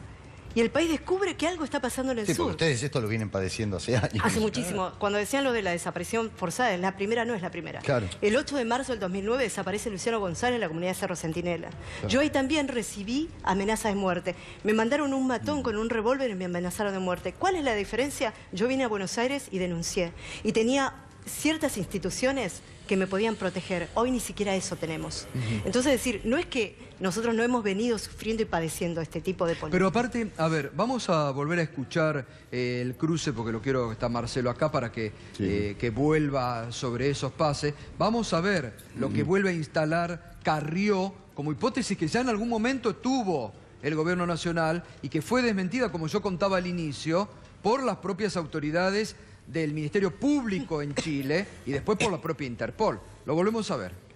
Speaker 9: Y el país descubre que algo está pasando en el sur.
Speaker 7: Ustedes esto lo vienen padeciendo hace años.
Speaker 9: Hace muchísimo. Cuando decían lo de la desaparición forzada, la primera no es la primera. Claro. El 8 de marzo del 2009 desaparece Luciano González en la comunidad de Cerro Centinela. Claro. Yo ahí también recibí amenazas de muerte. Me mandaron un matón con un revólver y me amenazaron de muerte. ¿Cuál es la diferencia? Yo vine a Buenos Aires y denuncié. Y tenía ciertas instituciones que me podían proteger. Hoy ni siquiera eso tenemos. Entonces, decir, no es que nosotros no hemos venido sufriendo y padeciendo este tipo de política.
Speaker 2: Pero aparte, a ver, vamos a volver a escuchar el cruce, porque lo quiero, está Marcelo acá para que vuelva sobre esos pases. Vamos a ver lo que vuelve a instalar Carrió como hipótesis que ya en algún momento tuvo el gobierno nacional y que fue desmentida, como yo contaba al inicio, por las propias autoridades del Ministerio Público en Chile y después por la propia Interpol. Lo volvemos a ver.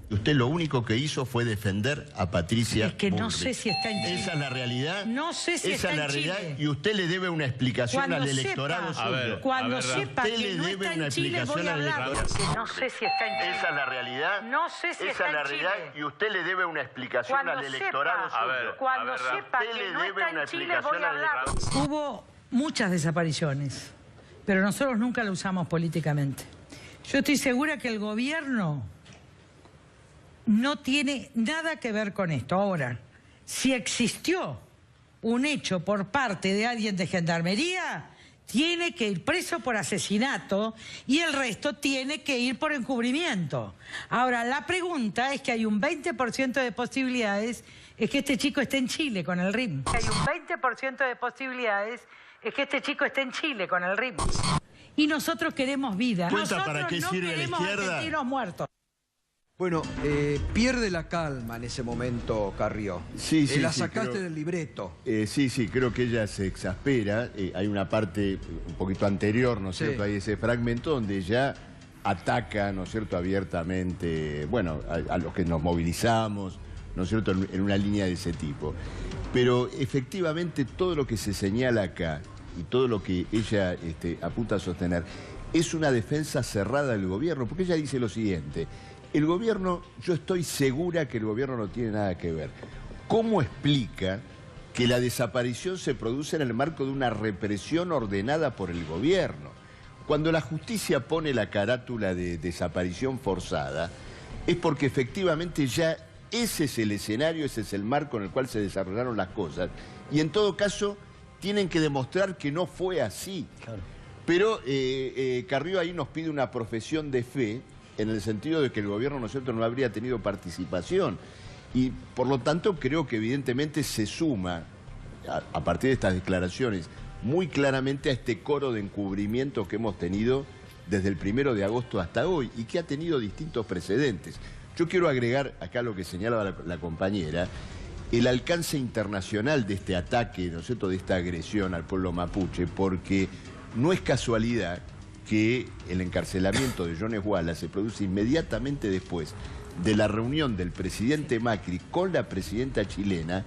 Speaker 3: Usted lo único que hizo fue defender a Patricia
Speaker 4: Es que no
Speaker 3: Bullrich.
Speaker 4: sé si está en Chile.
Speaker 3: Esa es la realidad.
Speaker 4: No sé si
Speaker 3: Esa
Speaker 4: está
Speaker 3: es la
Speaker 4: en
Speaker 3: realidad
Speaker 4: Chile.
Speaker 3: y usted le debe una explicación
Speaker 4: Cuando
Speaker 3: al electorado
Speaker 4: sepa,
Speaker 3: suyo.
Speaker 4: Cuando sepa
Speaker 3: usted
Speaker 4: que
Speaker 3: le
Speaker 4: no
Speaker 3: debe
Speaker 4: está
Speaker 3: una
Speaker 4: en Chile voy
Speaker 3: explicación
Speaker 4: a
Speaker 3: al
Speaker 4: hablar.
Speaker 3: electorado.
Speaker 4: No sé si está en Chile.
Speaker 3: Esa es la realidad.
Speaker 4: No sé si
Speaker 3: Esa
Speaker 4: está
Speaker 3: es la
Speaker 4: en
Speaker 3: realidad
Speaker 4: Chile.
Speaker 3: y usted le debe una explicación
Speaker 4: Cuando
Speaker 3: al electorado
Speaker 4: sepa,
Speaker 3: suyo.
Speaker 4: Cuando sepa
Speaker 3: usted
Speaker 4: que
Speaker 3: le
Speaker 4: no
Speaker 3: debe
Speaker 4: está
Speaker 3: una
Speaker 4: en Chile
Speaker 3: explicación
Speaker 4: voy a
Speaker 3: al
Speaker 4: hablar.
Speaker 3: electorado.
Speaker 4: Hubo muchas desapariciones, pero nosotros nunca la usamos políticamente. Yo estoy segura que el gobierno no tiene nada que ver con esto. Ahora, si existió un hecho por parte de alguien de Gendarmería, tiene que ir preso por asesinato y el resto tiene que ir por encubrimiento. Ahora, la pregunta es que hay un 20% de posibilidades es que este chico esté en Chile con el RIM. Hay un 20% de posibilidades es que este chico esté en Chile con el RIM. Y nosotros queremos vida.
Speaker 3: ¿Cuenta
Speaker 4: Nosotros
Speaker 3: para qué
Speaker 4: no
Speaker 3: sirve la
Speaker 4: queremos
Speaker 3: izquierda?
Speaker 4: argentinos muertos.
Speaker 2: Bueno, pierde la calma en ese momento Carrió.
Speaker 3: Sí,
Speaker 2: la
Speaker 3: sí,
Speaker 2: sacaste
Speaker 3: creo-
Speaker 2: del libreto.
Speaker 3: Sí, creo que ella se exaspera. Hay una parte un poquito anterior, ¿no es
Speaker 2: Sí.
Speaker 3: cierto? Hay ese fragmento donde ella ataca, ¿no es cierto?, abiertamente, bueno, a los que nos movilizamos, ¿no es cierto?, en una línea de ese tipo. Pero efectivamente todo lo que se señala acá y todo lo que ella apunta a sostener es una defensa cerrada del gobierno, porque ella dice lo siguiente: el gobierno, yo estoy segura que el gobierno no tiene nada que ver. ¿Cómo explica que la desaparición se produce en el marco de una represión ordenada por el gobierno? Cuando la justicia pone la carátula de desaparición forzada, es porque efectivamente ya ese es el escenario, ese es el marco en el cual se desarrollaron las cosas. Y en todo caso, tienen que demostrar que no fue así. Claro. Pero Carrió ahí nos pide una profesión de fe, en el sentido de que el gobierno, ¿no es cierto?, no habría tenido participación. Y por lo tanto creo que evidentemente se suma, a partir de estas declaraciones, muy claramente a este coro de encubrimiento que hemos tenido desde el 1 de agosto hasta hoy y que ha tenido distintos precedentes. Yo quiero agregar acá lo que señalaba la compañera, el alcance internacional de este ataque, ¿no es cierto?, de esta agresión al pueblo mapuche, porque no es casualidad que el encarcelamiento de Jones Wallace se produce inmediatamente después de la reunión del presidente Macri con la presidenta chilena,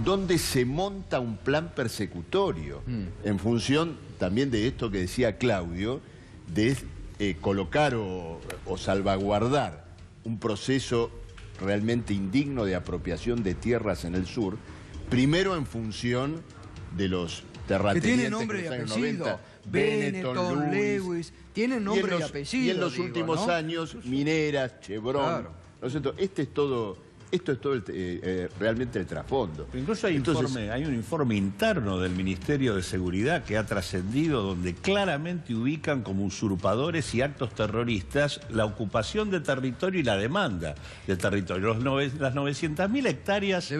Speaker 3: donde se monta un plan persecutorio en función también de esto que decía Claudio, de colocar o salvaguardar un proceso realmente indigno de apropiación de tierras en el sur, primero en función de los terratenientes
Speaker 2: Que tiene nombre y
Speaker 3: en los años
Speaker 2: apellido.
Speaker 3: 90
Speaker 2: Benetton, Lewis, tienen nombre y apellido.
Speaker 3: Y en los
Speaker 2: digo,
Speaker 3: últimos
Speaker 2: ¿no?
Speaker 3: años, Mineras, Chevron.
Speaker 2: Claro.
Speaker 3: ¿No es cierto? Esto es todo realmente el trasfondo.
Speaker 10: Incluso hay un informe interno del Ministerio de Seguridad que ha trascendido, donde claramente ubican como usurpadores y actos terroristas la ocupación de territorio y la demanda de territorio. Las 900.000 hectáreas de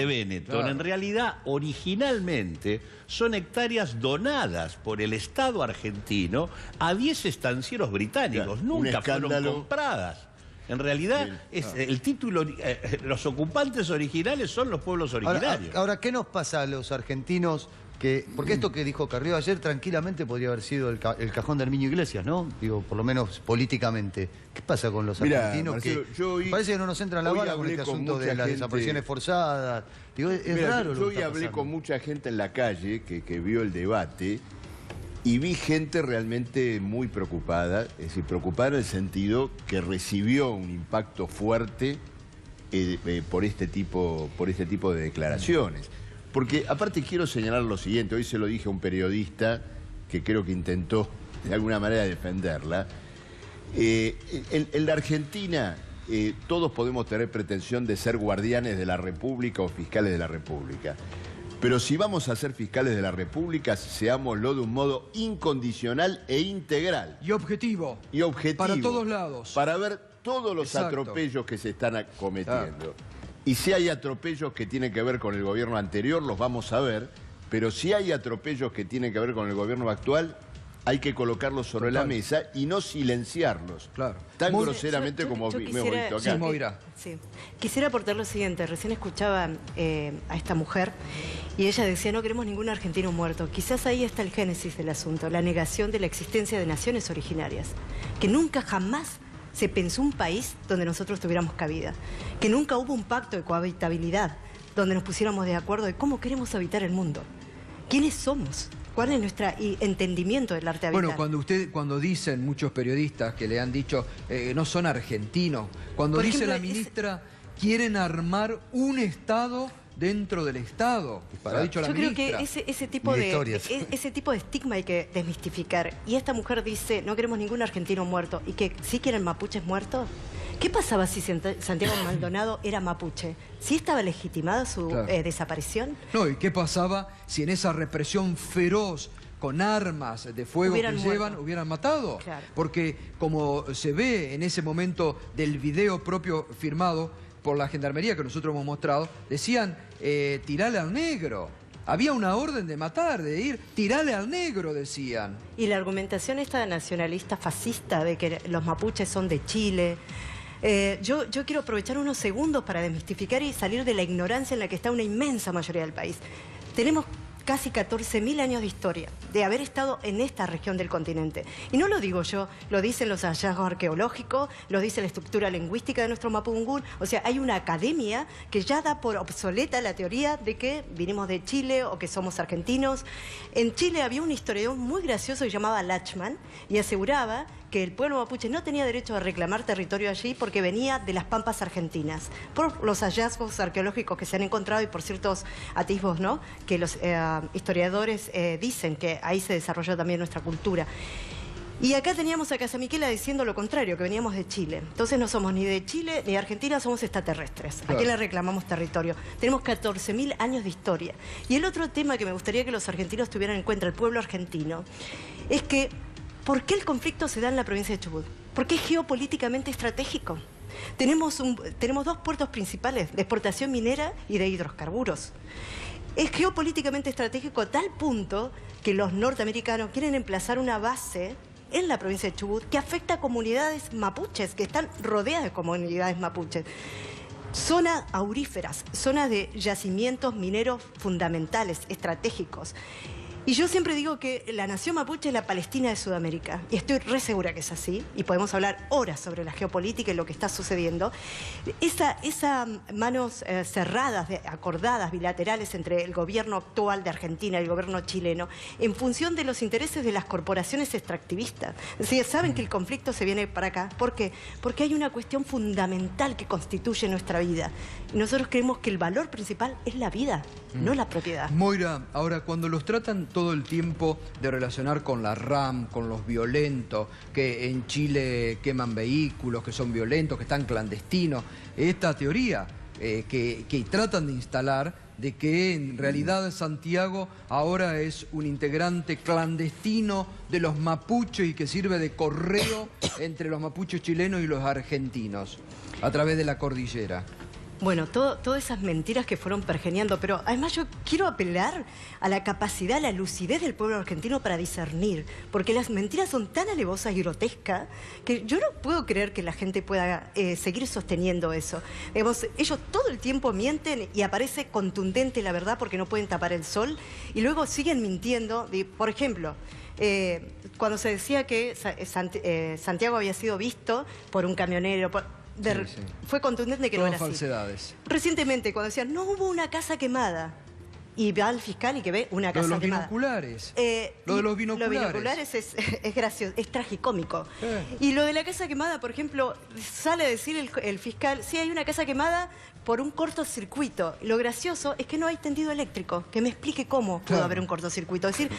Speaker 10: Benetton,
Speaker 3: claro.
Speaker 10: En realidad, originalmente, son hectáreas donadas por el Estado argentino a 10 estancieros británicos.
Speaker 3: Claro,
Speaker 10: nunca fueron
Speaker 3: escándalo.
Speaker 10: compradas. En realidad, el título, los ocupantes originales son los pueblos originarios.
Speaker 7: Ahora, ¿qué nos pasa a los argentinos? Porque esto que dijo Carrió ayer tranquilamente podría haber sido el cajón de Herminio Iglesias, ¿no? Digo, por lo menos políticamente. ¿Qué pasa con los argentinos?
Speaker 3: Marcelo,
Speaker 7: Parece que no nos entra en la bala con este asunto de las desapariciones forzadas. Digo, es raro.
Speaker 3: Yo hoy hablé con mucha gente en la calle que vio el debate y vi gente realmente muy preocupada, es decir, preocupada en el sentido que recibió un impacto fuerte por este tipo de declaraciones. Porque aparte quiero señalar lo siguiente, hoy se lo dije a un periodista que creo que intentó de alguna manera defenderla. En la Argentina todos podemos tener pretensión de ser guardianes de la República o fiscales de la República. Pero si vamos a ser fiscales de la República, seámoslo de un modo incondicional e integral.
Speaker 2: Y objetivo.
Speaker 3: Y objetivo.
Speaker 2: Para todos lados.
Speaker 3: Para ver todos los
Speaker 2: Exacto.
Speaker 3: atropellos que se están cometiendo.
Speaker 2: Claro.
Speaker 3: Y si hay atropellos que tienen que ver con el gobierno anterior, los vamos a ver. Pero si hay atropellos que tienen que ver con el gobierno actual, hay que colocarlos sobre la mesa y no silenciarlos.
Speaker 2: Claro.
Speaker 3: Tan groseramente como
Speaker 9: yo
Speaker 3: hemos
Speaker 9: quisiera-
Speaker 3: visto acá.
Speaker 2: Sí, Moira.
Speaker 9: Sí. Quisiera aportar lo siguiente. Recién escuchaba a esta mujer y ella decía, no queremos ningún argentino muerto. Quizás ahí está el génesis del asunto, la negación de la existencia de naciones originarias. Que nunca jamás se pensó un país donde nosotros tuviéramos cabida. Que nunca hubo un pacto de cohabitabilidad donde nos pusiéramos de acuerdo de cómo queremos habitar el mundo. ¿Quiénes somos? ¿Cuál es nuestro entendimiento del arte de habitar?
Speaker 2: Bueno, cuando dicen muchos periodistas que le han dicho no son argentinos, cuando
Speaker 9: Por
Speaker 2: dice
Speaker 9: ejemplo,
Speaker 2: la ministra quieren armar un Estado dentro del Estado, lo ha dicho la
Speaker 9: Yo creo
Speaker 2: ministra.
Speaker 9: que ese tipo de estigma hay que desmistificar. Y esta mujer dice, no queremos ningún argentino muerto, y que sí quieren mapuches muertos. ¿Qué pasaba si Santiago Maldonado era mapuche? ¿Sí estaba legitimada su desaparición?
Speaker 2: No, ¿y qué pasaba si en esa represión feroz con armas de fuego
Speaker 9: Hubieran
Speaker 2: que
Speaker 9: muerto.
Speaker 2: llevan, hubieran matado?
Speaker 9: Claro.
Speaker 2: Porque como se ve en ese momento del video propio firmado por la Gendarmería que nosotros hemos mostrado, decían, tirale al negro. Había una orden de matar, de ir, tirale al negro, decían.
Speaker 9: Y la argumentación esta nacionalista fascista de que los mapuches son de Chile. Yo quiero aprovechar unos segundos para desmistificar y salir de la ignorancia en la que está una inmensa mayoría del país. Tenemos casi 14.000 años de historia, de haber estado en esta región del continente. Y no lo digo yo, lo dicen los hallazgos arqueológicos, lo dice la estructura lingüística de nuestro mapungún. O sea, hay una academia que ya da por obsoleta la teoría de que vinimos de Chile o que somos argentinos. En Chile había un historiador muy gracioso que se llamaba Lachman y aseguraba que el pueblo mapuche no tenía derecho a reclamar territorio allí porque venía de las pampas argentinas, por los hallazgos arqueológicos que se han encontrado y por ciertos atisbos, ¿no?, que los historiadores dicen que ahí se desarrolló también nuestra cultura. Y acá teníamos a Casamiquela diciendo lo contrario, que veníamos de Chile. Entonces no somos ni de Chile ni de Argentina, somos extraterrestres. ¿A qué le reclamamos territorio? Tenemos 14.000 años de historia. Y el otro tema que me gustaría que los argentinos tuvieran en cuenta, el pueblo argentino, es que ¿por qué el conflicto se da en la provincia de Chubut? Porque es geopolíticamente estratégico. Tenemos dos puertos principales, de exportación minera y de hidrocarburos. Es geopolíticamente estratégico a tal punto que los norteamericanos quieren emplazar una base en la provincia de Chubut que afecta a comunidades mapuches, que están rodeadas de comunidades mapuches. Zonas auríferas, zonas de yacimientos mineros fundamentales, estratégicos. Y yo siempre digo que la nación mapuche es la Palestina de Sudamérica. Y estoy re segura que es así. Y podemos hablar horas sobre la geopolítica y lo que está sucediendo. Esas manos cerradas, acordadas, bilaterales entre el gobierno actual de Argentina y el gobierno chileno, en función de los intereses de las corporaciones extractivistas. Es decir, saben que el conflicto se viene para acá. ¿Por qué? Porque hay una cuestión fundamental que constituye nuestra vida. Y nosotros creemos que el valor principal es la vida, no la propiedad.
Speaker 2: Moira, ahora cuando los tratan todo el tiempo de relacionar con la RAM, con los violentos, que en Chile queman vehículos, que son violentos, que están clandestinos. Esta teoría que tratan de instalar de que en realidad Santiago ahora es un integrante clandestino de los mapuches y que sirve de correo entre los mapuches chilenos y los argentinos a través de la cordillera.
Speaker 9: Bueno, todas esas mentiras que fueron pergeñando, pero además yo quiero apelar a la capacidad, a la lucidez del pueblo argentino para discernir, porque las mentiras son tan alevosas y grotescas que yo no puedo creer que la gente pueda seguir sosteniendo eso. Digamos, ellos todo el tiempo mienten y aparece contundente la verdad porque no pueden tapar el sol y luego siguen mintiendo. Por ejemplo, cuando se decía que Santiago había sido visto por un camionero... Fue contundente que
Speaker 2: todas
Speaker 9: no era
Speaker 2: falsedades.
Speaker 9: así. Recientemente, cuando decían, no hubo una casa quemada, y va al fiscal y que ve una casa quemada.
Speaker 2: Lo de los binoculares.
Speaker 9: Lo de los binoculares es gracioso, es tragicómico. Y lo de la casa quemada, por ejemplo, sale a decir el fiscal, sí, hay una casa quemada por un cortocircuito. Lo gracioso es que no hay tendido eléctrico. Que me explique cómo pudo haber un cortocircuito. Es decir,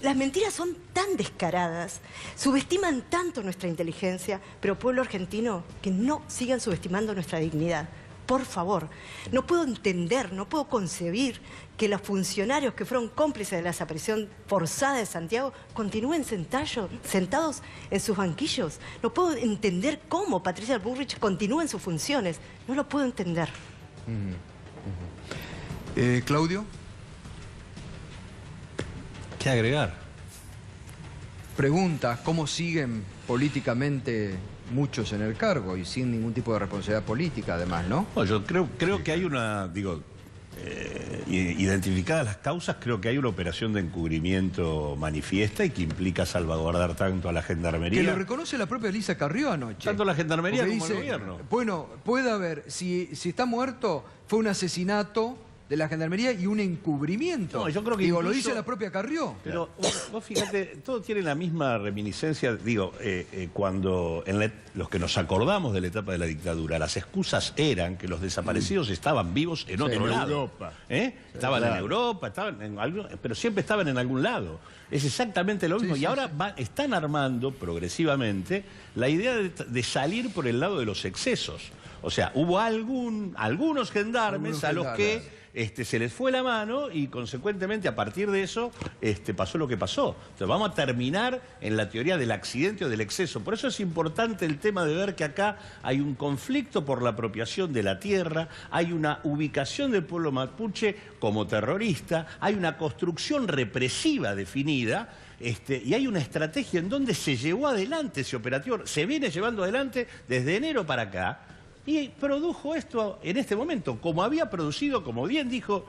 Speaker 9: las mentiras son tan descaradas, subestiman tanto nuestra inteligencia, pero pueblo argentino, que no sigan subestimando nuestra dignidad. Por favor, no puedo entender, no puedo concebir que los funcionarios que fueron cómplices de la desaparición forzada de Santiago continúen sentados en sus banquillos. No puedo entender cómo Patricia Bullrich continúa en sus funciones. No lo puedo entender.
Speaker 2: Claudio.
Speaker 10: ¿Qué agregar?
Speaker 2: Pregunta, ¿cómo siguen políticamente muchos en el cargo y sin ningún tipo de responsabilidad política además, ¿no?
Speaker 10: No, yo creo que hay una, identificadas las causas, creo que hay una operación de encubrimiento manifiesta y que implica salvaguardar tanto a la Gendarmería...
Speaker 2: Que lo reconoce la propia Elisa Carrió anoche.
Speaker 10: Tanto la Gendarmería como
Speaker 2: dice,
Speaker 10: el gobierno.
Speaker 2: Bueno, puede haber, si está muerto, fue un asesinato de la Gendarmería y un encubrimiento.
Speaker 10: No, yo creo que
Speaker 2: lo
Speaker 10: incluso,
Speaker 2: dice la propia Carrió.
Speaker 10: Pero vos fíjate, todo tiene la misma reminiscencia, cuando los que nos acordamos de la etapa de la dictadura, las excusas eran que los desaparecidos estaban vivos en otro lado.
Speaker 3: Europa.
Speaker 10: Estaban en Europa, pero siempre estaban en algún lado. Es exactamente lo mismo. Y ahora están armando progresivamente la idea de salir por el lado de los excesos. O sea, hubo algunos gendarmes a los que se les fue la mano y consecuentemente a partir de eso pasó lo que pasó. Entonces vamos a terminar en la teoría del accidente o del exceso. Por eso es importante el tema de ver que acá hay un conflicto por la apropiación de la tierra, hay una ubicación del pueblo mapuche como terrorista, hay una construcción represiva definida. Y hay una estrategia en donde se llevó adelante ese operativo, se viene llevando adelante desde enero para acá. Y produjo esto en este momento, como había producido, como bien dijo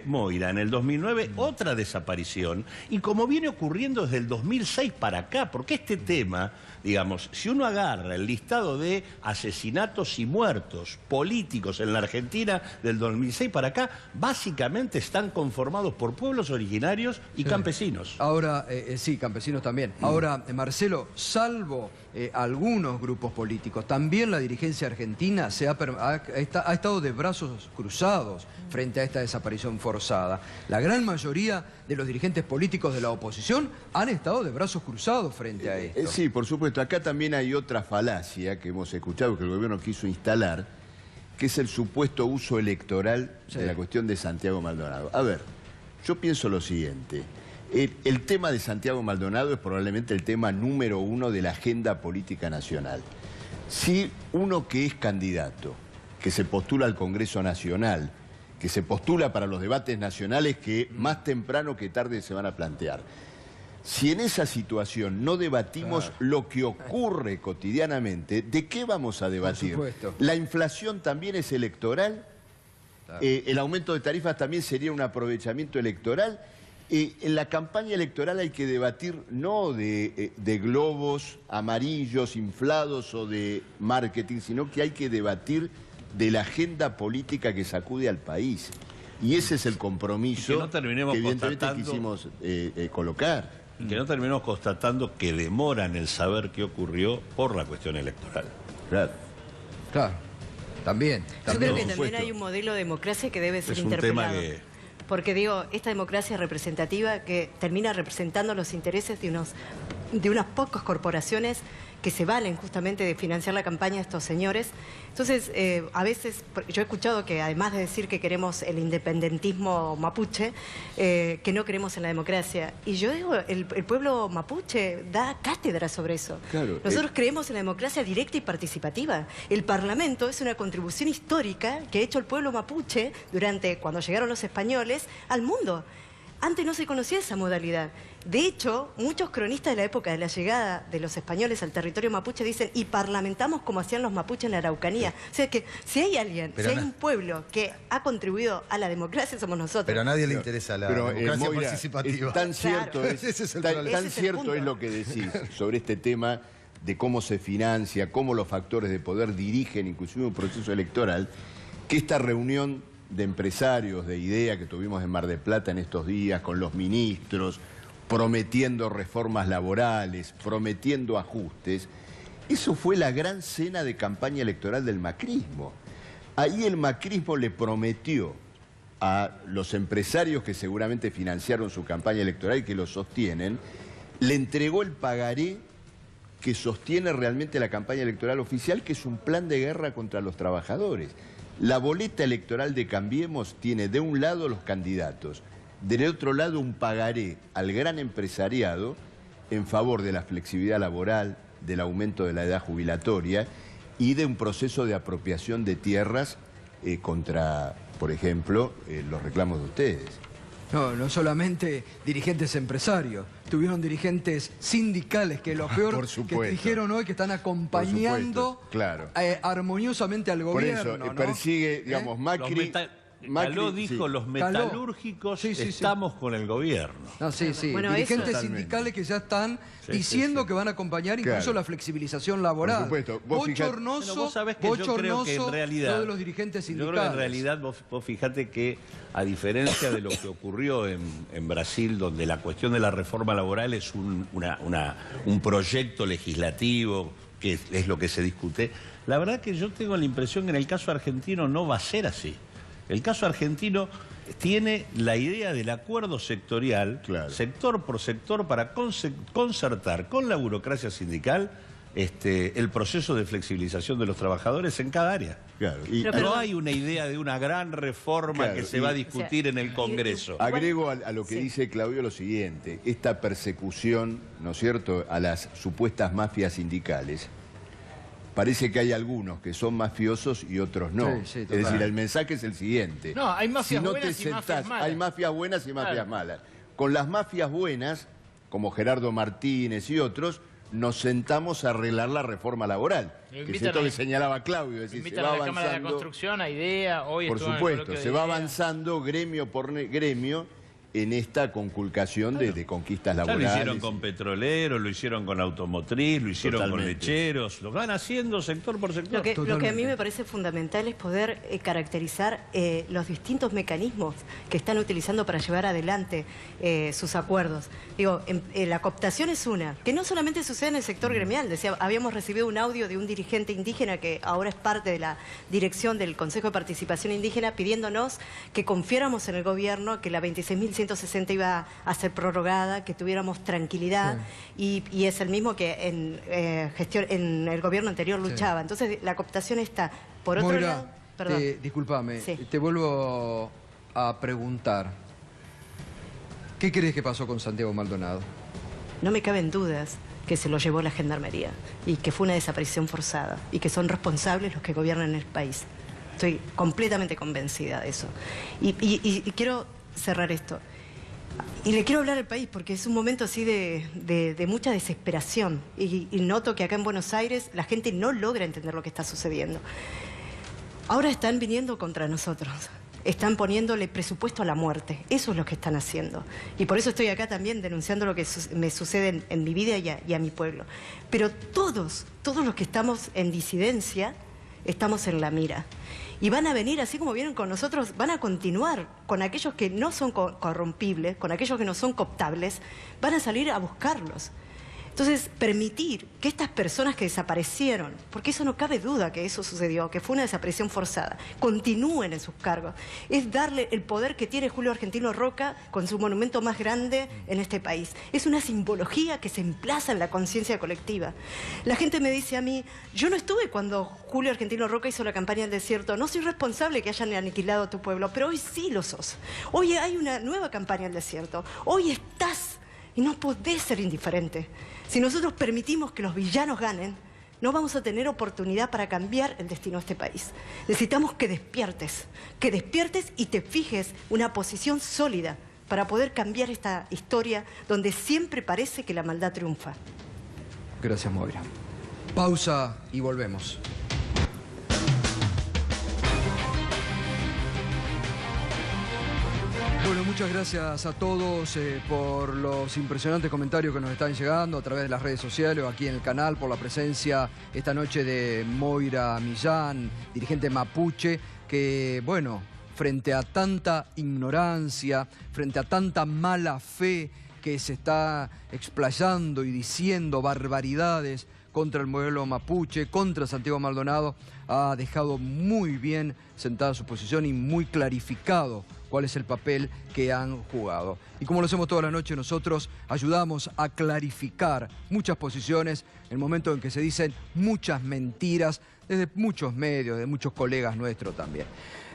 Speaker 10: Moira, en el 2009 otra desaparición, y como viene ocurriendo desde el 2006 para acá, porque este tema, digamos, si uno agarra el listado de asesinatos y muertos políticos en la Argentina del 2006 para acá, básicamente están conformados por pueblos originarios y campesinos.
Speaker 2: Ahora, sí, campesinos también. Ahora, Marcelo, salvo algunos grupos políticos, también la dirigencia argentina ha estado de brazos cruzados frente a esta desaparición forzada. La gran mayoría de los dirigentes políticos de la oposición han estado de brazos cruzados frente a esto.
Speaker 3: Sí, por supuesto. Acá también hay otra falacia que hemos escuchado, que el gobierno quiso instalar, que es el supuesto uso electoral de la cuestión de Santiago Maldonado. A ver, yo pienso lo siguiente. El tema de Santiago Maldonado es probablemente el tema número 1 de la agenda política nacional. Si uno que es candidato, que se postula al Congreso Nacional, que se postula para los debates nacionales que más temprano que tarde se van a plantear, si en esa situación no debatimos lo que ocurre cotidianamente, ¿de qué vamos a debatir?
Speaker 2: Por supuesto.
Speaker 3: ¿La inflación también es electoral? ¿El aumento de tarifas también sería un aprovechamiento electoral? En la campaña electoral hay que debatir no de globos amarillos inflados o de marketing, sino que hay que debatir de la agenda política que sacude al país. Y ese es el compromiso que evidentemente quisimos colocar.
Speaker 10: Y que no terminemos constatando que demoran el saber qué ocurrió por la cuestión electoral.
Speaker 3: Claro.
Speaker 2: Claro, también.
Speaker 9: Yo creo que también hay un modelo de democracia que debe ser interpelado.
Speaker 10: Es un tema
Speaker 9: porque digo, esta democracia representativa que termina representando los intereses de unas pocas corporaciones que se valen justamente de financiar la campaña de estos señores. Entonces, a veces, yo he escuchado que además de decir que queremos el independentismo mapuche, que no creemos en la democracia. Y yo digo, el pueblo mapuche da cátedra sobre eso.
Speaker 3: Claro,
Speaker 9: Nosotros creemos en la democracia directa y participativa. El Parlamento es una contribución histórica que ha hecho el pueblo mapuche cuando llegaron los españoles, al mundo. Antes no se conocía esa modalidad. De hecho, muchos cronistas de la época de la llegada de los españoles al territorio mapuche dicen, y parlamentamos como hacían los mapuches en la Araucanía. O sea que si hay alguien, si hay un pueblo que ha contribuido a la democracia, somos nosotros.
Speaker 12: Pero a nadie le interesa la democracia
Speaker 3: Moira,
Speaker 12: participativa.
Speaker 3: Tan cierto,
Speaker 9: Claro.
Speaker 3: tan cierto es lo que decís sobre este tema de cómo se financia, cómo los factores de poder dirigen inclusive un proceso electoral, que esta reunión de empresarios de IDEA que tuvimos en Mar del Plata en estos días, con los ministros, prometiendo reformas laborales, prometiendo ajustes, eso fue la gran cena de campaña electoral del macrismo. Ahí el macrismo le prometió a los empresarios que seguramente financiaron su campaña electoral y que lo sostienen, le entregó el pagaré que sostiene realmente la campaña electoral oficial, que es un plan de guerra contra los trabajadores. La boleta electoral de Cambiemos tiene de un lado los candidatos, del otro lado un pagaré al gran empresariado en favor de la flexibilidad laboral, del aumento de la edad jubilatoria y de un proceso de apropiación de tierras contra, por ejemplo, los reclamos de ustedes.
Speaker 2: No solamente dirigentes empresarios, tuvieron dirigentes sindicales, que lo peor que dijeron hoy, que están acompañando armoniosamente al gobierno.
Speaker 3: Por eso, persigue, digamos, Macri...
Speaker 10: Caló dijo, los metalúrgicos estamos con el gobierno.
Speaker 2: No, bueno, dirigentes sindicales que ya están diciendo que van a acompañar incluso la flexibilización laboral.
Speaker 3: Por supuesto.
Speaker 2: Bochornoso,
Speaker 10: yo creo que en realidad,
Speaker 2: lo de los dirigentes sindicales.
Speaker 10: Yo creo que en realidad vos fijate que, a diferencia de lo que ocurrió en Brasil, donde la cuestión de la reforma laboral es un proyecto legislativo, que es lo que se discute, la verdad que yo tengo la impresión que en el caso argentino no va a ser así. El caso argentino tiene la idea del acuerdo sectorial, sector por sector, para concertar con la burocracia sindical el proceso de flexibilización de los trabajadores en cada área. Y no hay una idea de una gran reforma que se va a discutir en el Congreso.
Speaker 3: Agrego a lo que dice Claudio lo siguiente: esta persecución, ¿no es cierto?, a las supuestas mafias sindicales. Parece que hay algunos que son mafiosos y otros no. Es decir, el mensaje es el siguiente.
Speaker 11: No, hay mafias buenas y mafias malas.
Speaker 3: Hay mafias buenas y mafias malas. Con las mafias buenas, como Gerardo Martínez y otros, nos sentamos a arreglar la reforma laboral. Que es esto que señalaba Claudio. Es decir, se va
Speaker 11: a la Cámara de la Construcción, a IDEA, hoy
Speaker 3: por supuesto, se va avanzando gremio por gremio en esta conculcación de conquistas laborales.
Speaker 10: Ya lo hicieron con petroleros, lo hicieron con automotriz, lo hicieron con lecheros, lo van haciendo sector por sector.
Speaker 9: Lo que a mí me parece fundamental es poder caracterizar los distintos mecanismos que están utilizando para llevar adelante sus acuerdos. Digo, la cooptación es una, que no solamente sucede en el sector gremial. Decía, habíamos recibido un audio de un dirigente indígena que ahora es parte de la dirección del Consejo de Participación Indígena, pidiéndonos que confiáramos en el gobierno, que la 26.160 iba a ser prorrogada, que tuviéramos tranquilidad, y es el mismo que en el gobierno anterior luchaba. Entonces la cooptación está. Por otro lado, perdón.
Speaker 2: Discúlpame, te vuelvo a preguntar. ¿Qué crees que pasó con Santiago Maldonado?
Speaker 9: No me caben dudas que se lo llevó la Gendarmería y que fue una desaparición forzada y que son responsables los que gobiernan el país. Estoy completamente convencida de eso. Y quiero cerrar esto. Y le quiero hablar al país porque es un momento así de mucha desesperación. Y noto que acá en Buenos Aires la gente no logra entender lo que está sucediendo. Ahora están viniendo contra nosotros. Están poniéndole presupuesto a la muerte. Eso es lo que están haciendo. Y por eso estoy acá también denunciando lo que me sucede en mi vida y a mi pueblo. Pero todos los que estamos en disidencia, estamos en la mira. Y van a venir, así como vienen con nosotros, van a continuar con aquellos que no son corrompibles, con aquellos que no son cooptables, van a salir a buscarlos. Entonces, permitir que estas personas que desaparecieron, porque eso no cabe duda que eso sucedió, que fue una desaparición forzada, continúen en sus cargos, es darle el poder que tiene Julio Argentino Roca con su monumento más grande en este país. Es una simbología que se emplaza en la conciencia colectiva. La gente me dice a mí, yo no estuve cuando Julio Argentino Roca hizo la campaña del desierto, no soy responsable que hayan aniquilado a tu pueblo, pero hoy sí lo sos. Hoy hay una nueva campaña del desierto, hoy estás y no podés ser indiferente. Si nosotros permitimos que los villanos ganen, no vamos a tener oportunidad para cambiar el destino de este país. Necesitamos que despiertes y te fijes una posición sólida para poder cambiar esta historia donde siempre parece que la maldad triunfa.
Speaker 2: Gracias, Moira. Pausa y volvemos. Bueno, muchas gracias a todos por los impresionantes comentarios que nos están llegando a través de las redes sociales o aquí en el canal, por la presencia esta noche de Moira Millán, dirigente mapuche, que, bueno, frente a tanta ignorancia, frente a tanta mala fe que se está explayando y diciendo barbaridades contra el modelo mapuche, contra Santiago Maldonado, ha dejado muy bien sentada su posición y muy clarificado cuál es el papel que han jugado. Y como lo hacemos toda la noche, nosotros ayudamos a clarificar muchas posiciones en el momento en que se dicen muchas mentiras desde muchos medios, de muchos colegas nuestros también.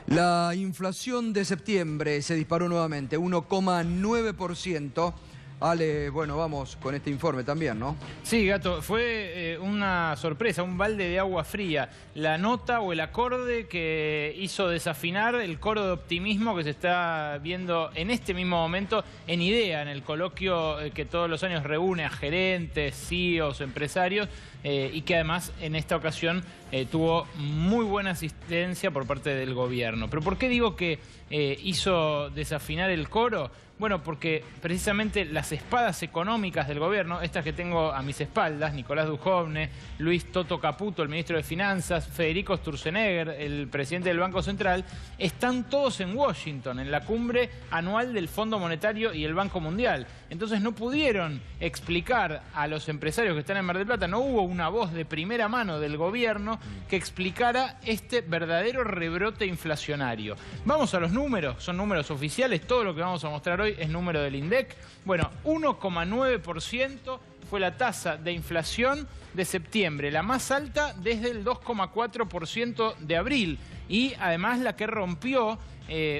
Speaker 2: La inflación de septiembre se disparó nuevamente, 1,9%. Ale, bueno, vamos con este informe también, ¿no?
Speaker 11: Sí, Gato, fue una sorpresa, un balde de agua fría. La nota o el acorde que hizo desafinar el coro de optimismo que se está viendo en este mismo momento en IDEA, en el coloquio que todos los años reúne a gerentes, CEOs, empresarios, y que además en esta ocasión tuvo muy buena asistencia por parte del gobierno. ¿Pero por qué digo que hizo desafinar el coro? Bueno, porque precisamente las espadas económicas del gobierno, estas que tengo a mis espaldas, Nicolás Dujovne, Luis Toto Caputo, el ministro de Finanzas, Federico Sturzenegger, el presidente del Banco Central, están todos en Washington, en la cumbre anual del Fondo Monetario y el Banco Mundial. Entonces no pudieron explicar a los empresarios que están en Mar del Plata, no hubo una voz de primera mano del gobierno que explicara este verdadero rebrote inflacionario. Vamos a los números, son números oficiales, todo lo que vamos a mostrar hoy es número del INDEC. Bueno, 1,9% fue la tasa de inflación de septiembre, la más alta desde el 2,4% de abril y además la que rompió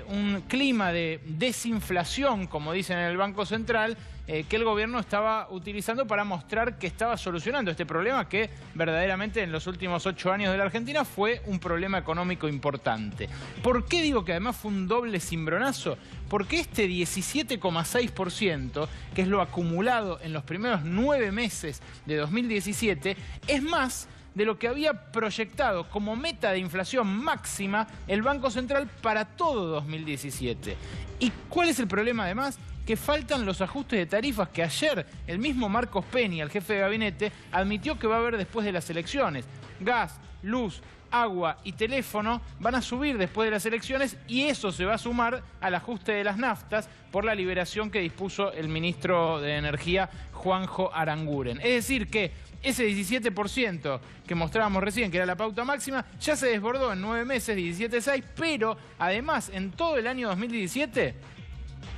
Speaker 11: un clima de desinflación, como dicen en el Banco Central, que el gobierno estaba utilizando para mostrar que estaba solucionando este problema que verdaderamente en los últimos 8 años de la Argentina fue un problema económico importante. ¿Por qué digo que además fue un doble cimbronazo? Porque este 17,6%, que es lo acumulado en los primeros 9 meses de 2017, es más de lo que había proyectado como meta de inflación máxima el Banco Central para todo 2017. ¿Y cuál es el problema además? Que faltan los ajustes de tarifas que ayer el mismo Marcos Peña, el jefe de gabinete, admitió que va a haber después de las elecciones. Gas, luz, agua y teléfono van a subir después de las elecciones y eso se va a sumar al ajuste de las naftas por la liberación que dispuso el ministro de Energía, Juanjo Aranguren. Es decir que ese 17% que mostrábamos recién, que era la pauta máxima, ya se desbordó en 9 meses, 17,6, pero además en todo el año 2017...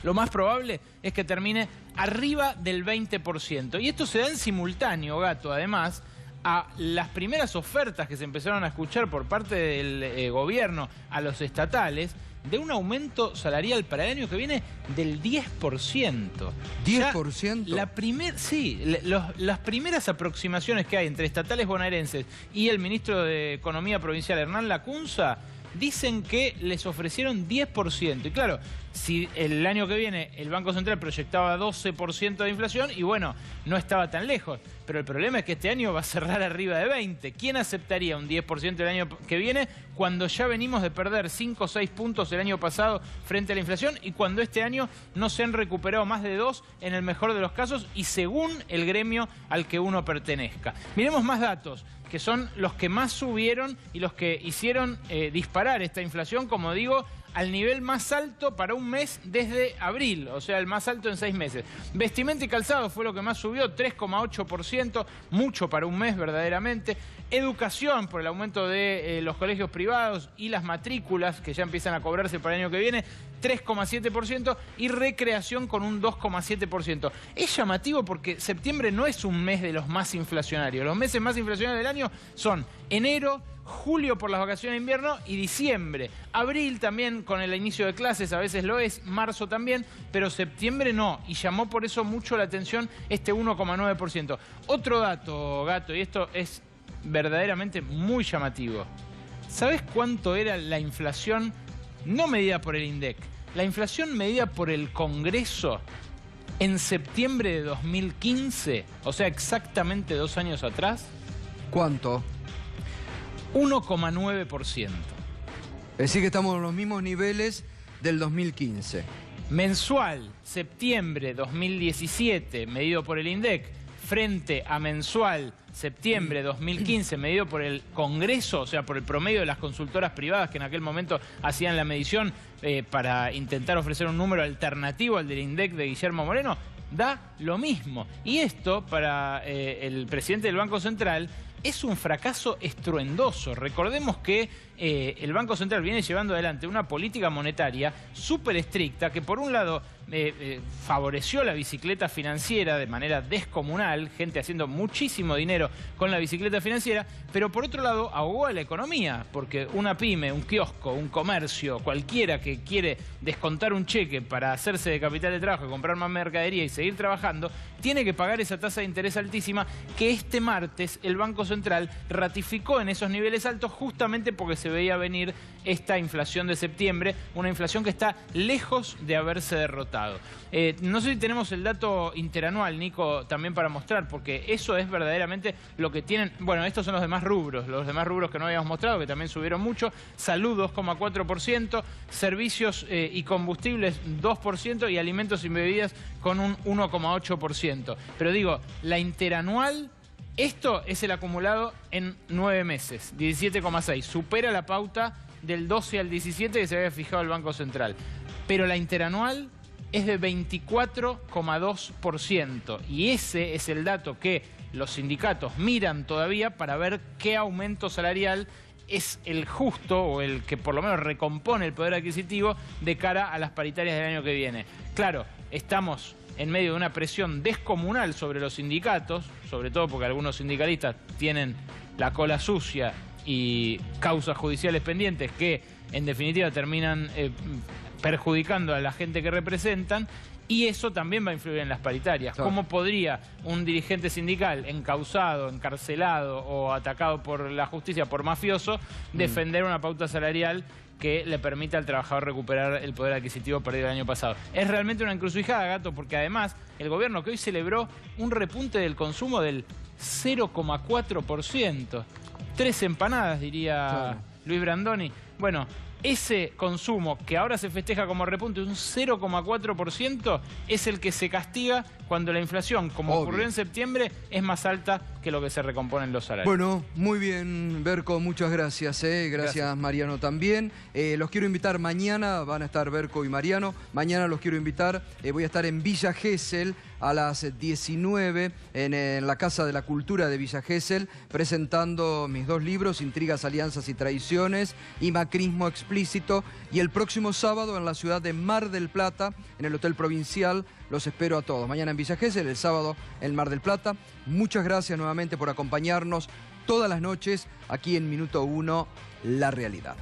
Speaker 11: lo más probable es que termine arriba del 20%. Y esto se da en simultáneo, Gato, además, a las primeras ofertas que se empezaron a escuchar por parte del gobierno a los estatales de un aumento salarial para el año que viene del 10%.
Speaker 2: ¿10%?
Speaker 11: Sí, las primeras aproximaciones que hay entre estatales bonaerenses y el ministro de Economía provincial, Hernán Lacunza, dicen que les ofrecieron 10%. Y claro, si el año que viene el Banco Central proyectaba 12% de inflación, y bueno, no estaba tan lejos. Pero el problema es que este año va a cerrar arriba de 20%. ¿Quién aceptaría un 10% el año que viene cuando ya venimos de perder 5 o 6 puntos el año pasado frente a la inflación y cuando este año no se han recuperado más de 2 en el mejor de los casos y según el gremio al que uno pertenezca? Miremos más datos, que son los que más subieron y los que hicieron disparar esta inflación, como digo, al nivel más alto para un mes desde abril, o sea, el más alto en 6 meses. Vestimenta y calzado fue lo que más subió, 3,8%, mucho para un mes verdaderamente. Educación, por el aumento de los colegios privados y las matrículas, que ya empiezan a cobrarse para el año que viene, 3,7%, y recreación con un 2,7%. Es llamativo porque septiembre no es un mes de los más inflacionarios. Los meses más inflacionarios del año son enero, julio por las vacaciones de invierno y diciembre. Abril también con el inicio de clases a veces lo es, marzo también, pero septiembre no. Y llamó por eso mucho la atención este 1,9%. Otro dato, Gato, y esto es verdaderamente muy llamativo. ¿Sabés cuánto era la inflación no medida por el INDEC? La inflación medida por el Congreso en septiembre de 2015, o sea, exactamente 2 años atrás.
Speaker 2: ¿Cuánto?
Speaker 11: 1,9%.
Speaker 2: Es decir, que estamos en los mismos niveles del 2015.
Speaker 11: Mensual, septiembre 2017, medido por el INDEC, frente a mensual, septiembre 2015, medido por el Congreso, o sea, por el promedio de las consultoras privadas que en aquel momento hacían la medición para intentar ofrecer un número alternativo al del INDEC de Guillermo Moreno, da lo mismo. Y esto, para el presidente del Banco Central, es un fracaso estruendoso. Recordemos que el Banco Central viene llevando adelante una política monetaria súper estricta que, por un lado, favoreció la bicicleta financiera de manera descomunal, gente haciendo muchísimo dinero con la bicicleta financiera, pero por otro lado ahogó a la economía, porque una pyme, un kiosco, un comercio, cualquiera que quiere descontar un cheque para hacerse de capital de trabajo, comprar más mercadería y seguir trabajando, tiene que pagar esa tasa de interés altísima que este martes el Banco Central ratificó en esos niveles altos justamente porque se veía venir esta inflación de septiembre, una inflación que está lejos de haberse derrotado. No sé si tenemos el dato interanual, Nico, también para mostrar, porque eso es verdaderamente lo que tienen. Bueno, estos son los demás rubros que no habíamos mostrado, que también subieron mucho. Salud 2,4%, servicios y combustibles 2% y alimentos y bebidas con un 1,8%. Pero digo, la interanual, esto es el acumulado en 9 meses, 17,6. Supera la pauta del 12 al 17 que se había fijado el Banco Central. Pero la interanual es de 24,2%. Y ese es el dato que los sindicatos miran todavía para ver qué aumento salarial es el justo o el que por lo menos recompone el poder adquisitivo de cara a las paritarias del año que viene. Claro, estamos en medio de una presión descomunal sobre los sindicatos, sobre todo porque algunos sindicalistas tienen la cola sucia y causas judiciales pendientes que en definitiva terminan perjudicando a la gente que representan, y eso también va a influir en las paritarias. Claro. ¿Cómo podría un dirigente sindical encausado, encarcelado o atacado por la justicia por mafioso defender una pauta salarial que le permita al trabajador recuperar el poder adquisitivo perdido el año pasado? Es realmente una encrucijada, Gato, porque además el gobierno que hoy celebró un repunte del consumo del 0,4%. 3 empanadas, diría claro. Luis Brandoni. Bueno, ese consumo que ahora se festeja como repunte, un 0,4%, es el que se castiga cuando la inflación, como ocurrió en septiembre, es más alta que lo que se recomponen los salarios.
Speaker 2: Bueno, muy bien, Berco, muchas gracias. Gracias, Mariano, también. Los quiero invitar mañana, van a estar Berco y Mariano. Mañana los quiero invitar, voy a estar en Villa Gesell a las 19 en la Casa de la Cultura de Villa Gesell, presentando mis 2 libros, Intrigas, Alianzas y Traiciones y Macrismo Explícito. Y el próximo sábado en la ciudad de Mar del Plata, en el Hotel Provincial, los espero a todos. Mañana en Villa Gesell, el sábado en Mar del Plata. Muchas gracias nuevamente por acompañarnos todas las noches aquí en Minuto 1, La Realidad.